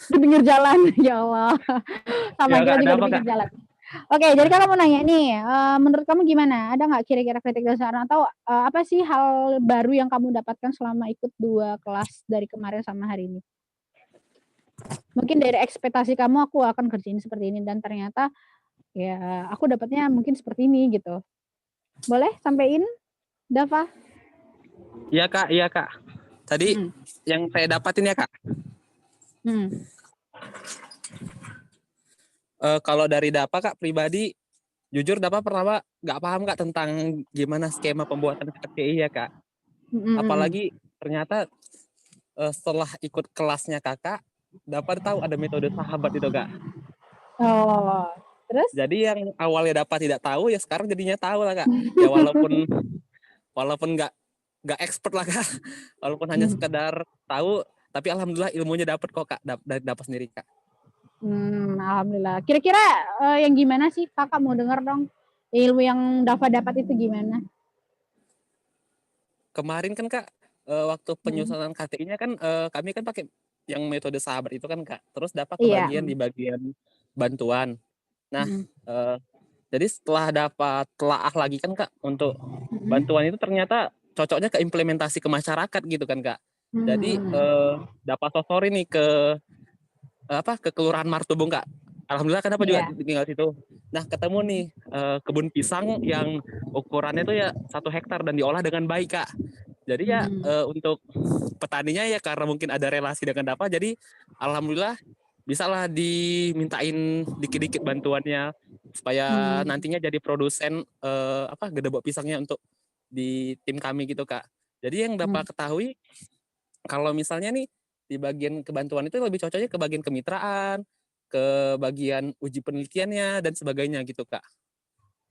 Di pinggir jalan, ya Allah. Sama ya, kita Kak, juga di pinggir jalan. Oke, jadi kakak mau nanya nih, menurut kamu gimana? Ada nggak kira-kira kritik dan saran atau apa sih hal baru yang kamu dapatkan selama ikut 2 kelas dari kemarin sama hari ini? Mungkin dari ekspektasi kamu aku akan kerjain seperti ini dan ternyata ya aku dapatnya mungkin seperti ini gitu. Boleh sampaikan, Dava? Iya Kak. Tadi yang saya dapatin ya Kak. Kalau dari Dava Kak pribadi, jujur Dava pertama nggak paham Kak tentang gimana skema pembuatan KTI ya Kak. Apalagi ternyata setelah ikut kelasnya Kakak, Dava tahu ada metode sahabat itu Kak. Oh, terus? Jadi yang awalnya Dava tidak tahu ya sekarang jadinya tahu lah Kak. Ya walaupun nggak expert lah Kak. Walaupun hanya sekedar tahu, tapi alhamdulillah ilmunya dapat kok Kak, dari Dava sendiri Kak. Alhamdulillah. Kira-kira yang gimana sih kakak mau dengar dong? Ilmu yang Dava dapat itu gimana? Kemarin kan Kak, waktu penyusunan KTI-nya kan kami kan pakai yang metode sahabat itu kan Kak. Terus dapat kebagian di bagian bantuan. Nah, jadi setelah dapat telaah lagi kan Kak untuk bantuan itu ternyata cocoknya ke implementasi ke masyarakat gitu kan Kak. Jadi dapat sosori nih ke Kelurahan Martubung, Kak. Alhamdulillah kenapa juga tinggal situ. Nah, ketemu nih kebun pisang yang ukurannya tuh ya 1 hektar dan diolah dengan baik, Kak. Jadi ya untuk petaninya ya karena mungkin ada relasi dengan apa, jadi alhamdulillah bisalah dimintain dikit-dikit bantuannya supaya nantinya jadi produsen gedebok pisangnya untuk di tim kami gitu, Kak. Jadi yang dapat ketahui kalau misalnya nih di bagian kebantuan itu lebih cocoknya ke bagian kemitraan, ke bagian uji penelitiannya dan sebagainya gitu, Kak.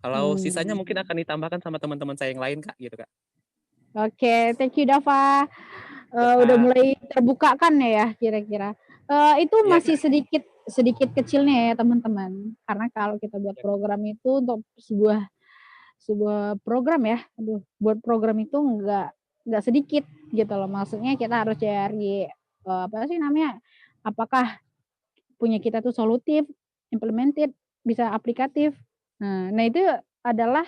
Kalau sisanya mungkin akan ditambahkan sama teman-teman saya yang lain, Kak, gitu, Kak. Oke, thank you Dava. Udah mulai terbuka kan ya kira-kira. Itu masih sedikit kecilnya ya teman-teman. Karena kalau kita buat program itu untuk sebuah program ya, buat program itu nggak sedikit gitu loh. Maksudnya kita harus cari apakah punya kita tuh solutif, implemented, bisa aplikatif. Nah itu adalah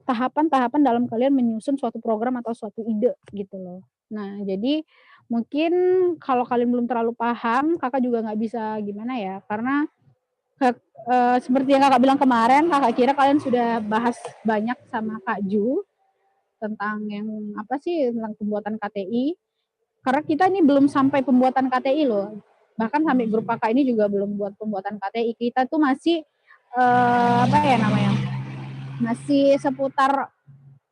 tahapan-tahapan dalam kalian menyusun suatu program atau suatu ide gitu loh. Nah jadi mungkin kalau kalian belum terlalu paham, kakak juga nggak bisa gimana ya, karena seperti yang kakak bilang kemarin, kakak kira kalian sudah bahas banyak sama Kak Ju tentang tentang pembuatan KTI. Karena kita ini belum sampai pembuatan KTI loh. Bahkan sampai grup kakak ini juga belum buat pembuatan KTI. Kita tuh masih masih seputar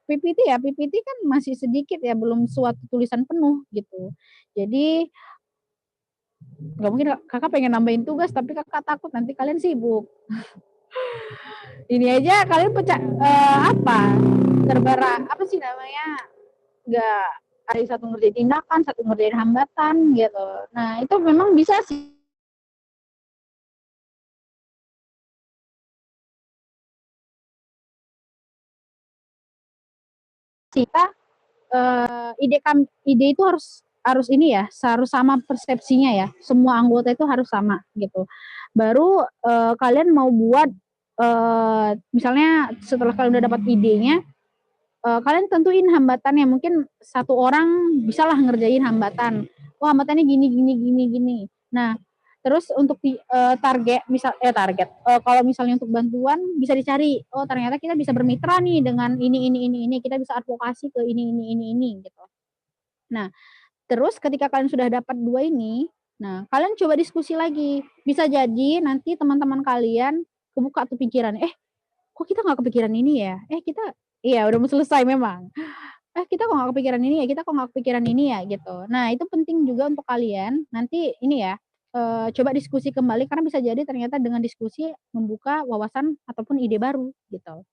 PPT ya. PPT kan masih sedikit ya, belum suatu tulisan penuh gitu. Jadi nggak mungkin kakak pengen nambahin tugas tapi kakak takut nanti kalian sibuk. Ini aja kalian nggak ada satu ngerjain tindakan, satu ngerjain hambatan gitu. Nah itu memang bisa sih kita ide itu harus ini ya, harus sama persepsinya ya. Semua anggota itu harus sama gitu. Baru kalian mau buat misalnya setelah kalian udah dapat idenya, kalian tentuin hambatannya. Mungkin satu orang bisalah ngerjain hambatan. Wah, hambatannya gini. Nah, terus untuk target kalau misalnya untuk bantuan bisa dicari, oh ternyata kita bisa bermitra nih dengan ini, kita bisa advokasi ke ini gitu. Nah, terus ketika kalian sudah dapat 2 ini, nah kalian coba diskusi lagi. Bisa jadi nanti teman-teman kalian kebuka tuh pikiran, kok kita nggak kepikiran ini ya? Udah mau selesai memang. Kita kok nggak kepikiran ini ya gitu. Nah itu penting juga untuk kalian nanti ini ya, coba diskusi kembali karena bisa jadi ternyata dengan diskusi membuka wawasan ataupun ide baru gitu.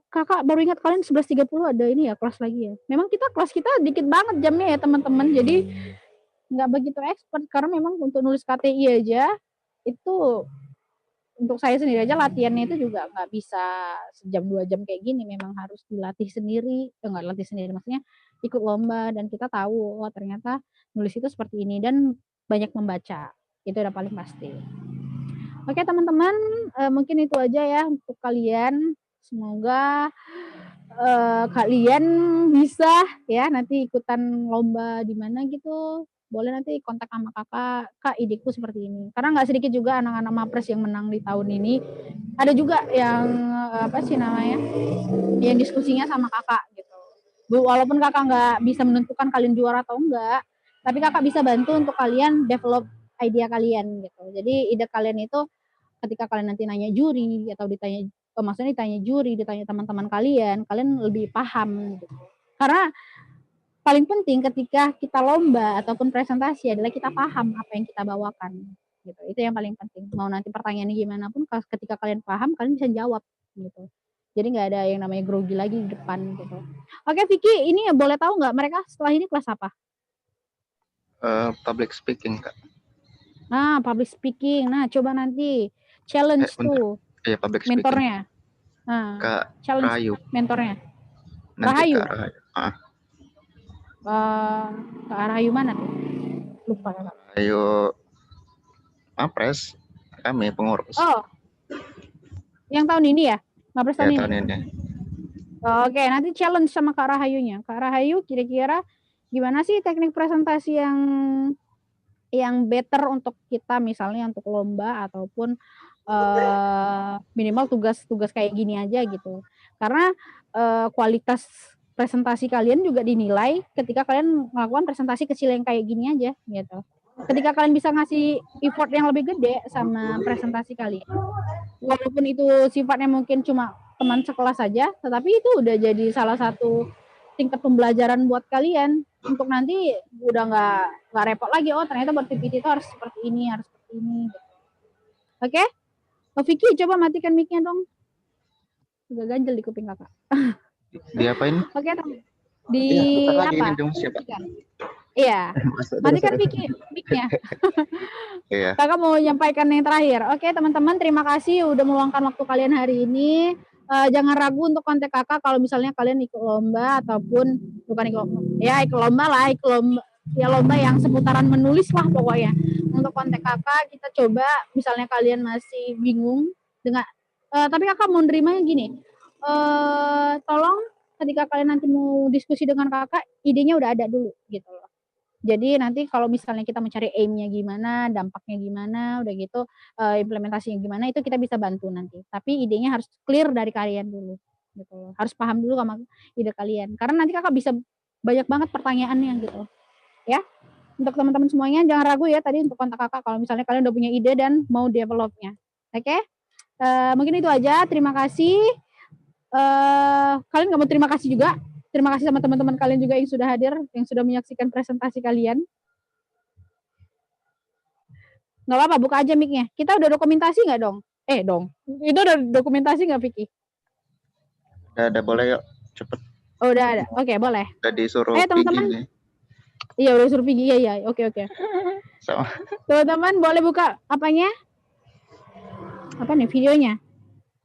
Kakak baru ingat kalian 11.30 ada ini ya kelas lagi ya. Memang kelas kita dikit banget jamnya ya teman-teman. Jadi nggak begitu expert karena memang untuk nulis KTI aja itu untuk saya sendiri aja latihannya itu juga nggak bisa sejam 2 jam kayak gini, memang harus dilatih sendiri, nggak latih sendiri maksudnya ikut lomba dan kita tahu oh ternyata nulis itu seperti ini dan banyak membaca, itu udah paling pasti. Oke teman-teman, mungkin itu aja ya untuk kalian, semoga kalian bisa ya nanti ikutan lomba di mana gitu. Boleh nanti kontak sama kakak, Kak ideku seperti ini. Karena nggak sedikit juga anak-anak Mapres yang menang di tahun ini. Ada juga yang yang diskusinya sama kakak gitu. Walaupun kakak nggak bisa menentukan kalian juara atau enggak, tapi kakak bisa bantu untuk kalian develop idea kalian gitu. Jadi ide kalian itu ketika kalian nanti nanya juri atau ditanya juri, ditanya teman-teman kalian lebih paham gitu. Karena paling penting ketika kita lomba ataupun presentasi adalah kita paham apa yang kita bawakan gitu. Itu yang paling penting. Mau nanti pertanyaannya gimana pun ketika kalian paham kalian bisa jawab gitu. Jadi nggak ada yang namanya grogi lagi di depan gitu. Oke Vicky, ini boleh tahu nggak mereka setelah ini kelas apa? Public speaking, Kak. Nah, public speaking. Nah, coba nanti challenge tuh public mentornya. Nah, Kak challenge Rahayu. mentornya. Nanti Rahayu. Kak Rahayu. Ke Rahayu mana tuh? Lupa Kak. Rahayu Mapres, kami pengurus. Oh, yang tahun ini ya? Mapres tahun ini? Tahun ini. Oke, nanti challenge sama Kak Rahayunya. Kak Rahayu kira-kira gimana sih teknik presentasi yang better untuk kita, misalnya untuk lomba ataupun minimal tugas-tugas kayak gini aja gitu. Karena kualitas presentasi kalian juga dinilai ketika kalian melakukan presentasi kecil yang kayak gini aja gitu. Ketika kalian bisa ngasih effort yang lebih gede sama presentasi kalian, walaupun itu sifatnya mungkin cuma teman sekelas saja, tetapi itu udah jadi salah satu tingkat pembelajaran buat kalian untuk nanti udah nggak repot lagi. Oh ternyata buat PPT itu harus seperti ini, harus seperti ini. Oke, Vicky coba matikan mic-nya dong. Udah ganjel di kuping kakak. Diapain? Oke, di Iya, apa? ini dong siapa? Iya, matikan mic-nya. Iya. Kakak mau menyampaikan yang terakhir. Oke, teman-teman, terima kasih udah meluangkan waktu kalian hari ini. Jangan ragu untuk kontak kakak kalau misalnya kalian ikut lomba ataupun bukan ikut lomba, ya ikut lomba lah, lomba yang seputaran menulis lah pokoknya. Untuk kontak kakak, kita coba misalnya kalian masih bingung dengan, tapi kakak mau nerimanya gini, tolong ketika kalian nanti mau diskusi dengan kakak, idenya udah ada dulu gitu loh. Jadi nanti kalau misalnya kita mencari aim-nya gimana, dampaknya gimana, udah gitu implementasinya gimana, itu kita bisa bantu nanti. Tapi idenya harus clear dari kalian dulu, gitu loh. Harus paham dulu sama ide kalian. Karena nanti kakak bisa banyak banget pertanyaannya gitu, ya. Untuk teman-teman semuanya jangan ragu ya tadi untuk kontak kakak kalau misalnya kalian udah punya ide dan mau developnya. Oke? Mungkin itu aja. Terima kasih. Kalian nggak mau terima kasih juga? Terima kasih sama teman-teman kalian juga yang sudah hadir, yang sudah menyaksikan presentasi kalian. Nggak apa-apa, buka aja mic-nya. Kita udah dokumentasi nggak dong? Dong. Itu udah dokumentasi nggak, Vicky? Udah boleh yuk, cepet. Oh, udah ada. Oke, boleh. Udah disuruh teman-teman. Iya, udah disuruh Vicky. Iya. Oke. Sama. Teman-teman, boleh buka apanya? Apa nih videonya?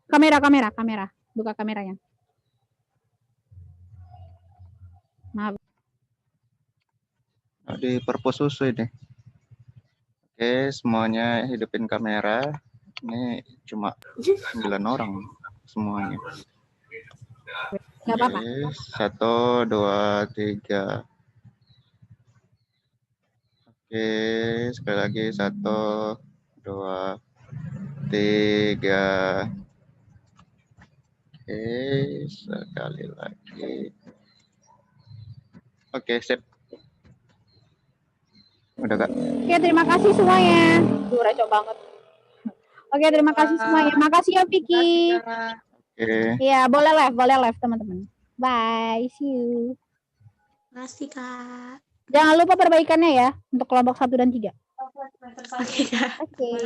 Kamera. Buka kameranya. Maaf. Di perpus susu ini. Oke, semuanya hidupin kamera. Ini cuma 9 orang semuanya. Nggak apa-apa. 1, 2, 3. Oke, sekali lagi 1, 2, 3. Oke, sekali lagi. Oke, sip. Udah, Kak. Oke, terima kasih semuanya. Recok banget. Oke, terima kasih semuanya. Makasih ya, Vicky. Oke. Iya, boleh live teman-teman. Bye, see you. Makasih, Kak. Jangan lupa perbaikannya ya untuk kelompok 1 dan 3. Oke, Kak. Oke.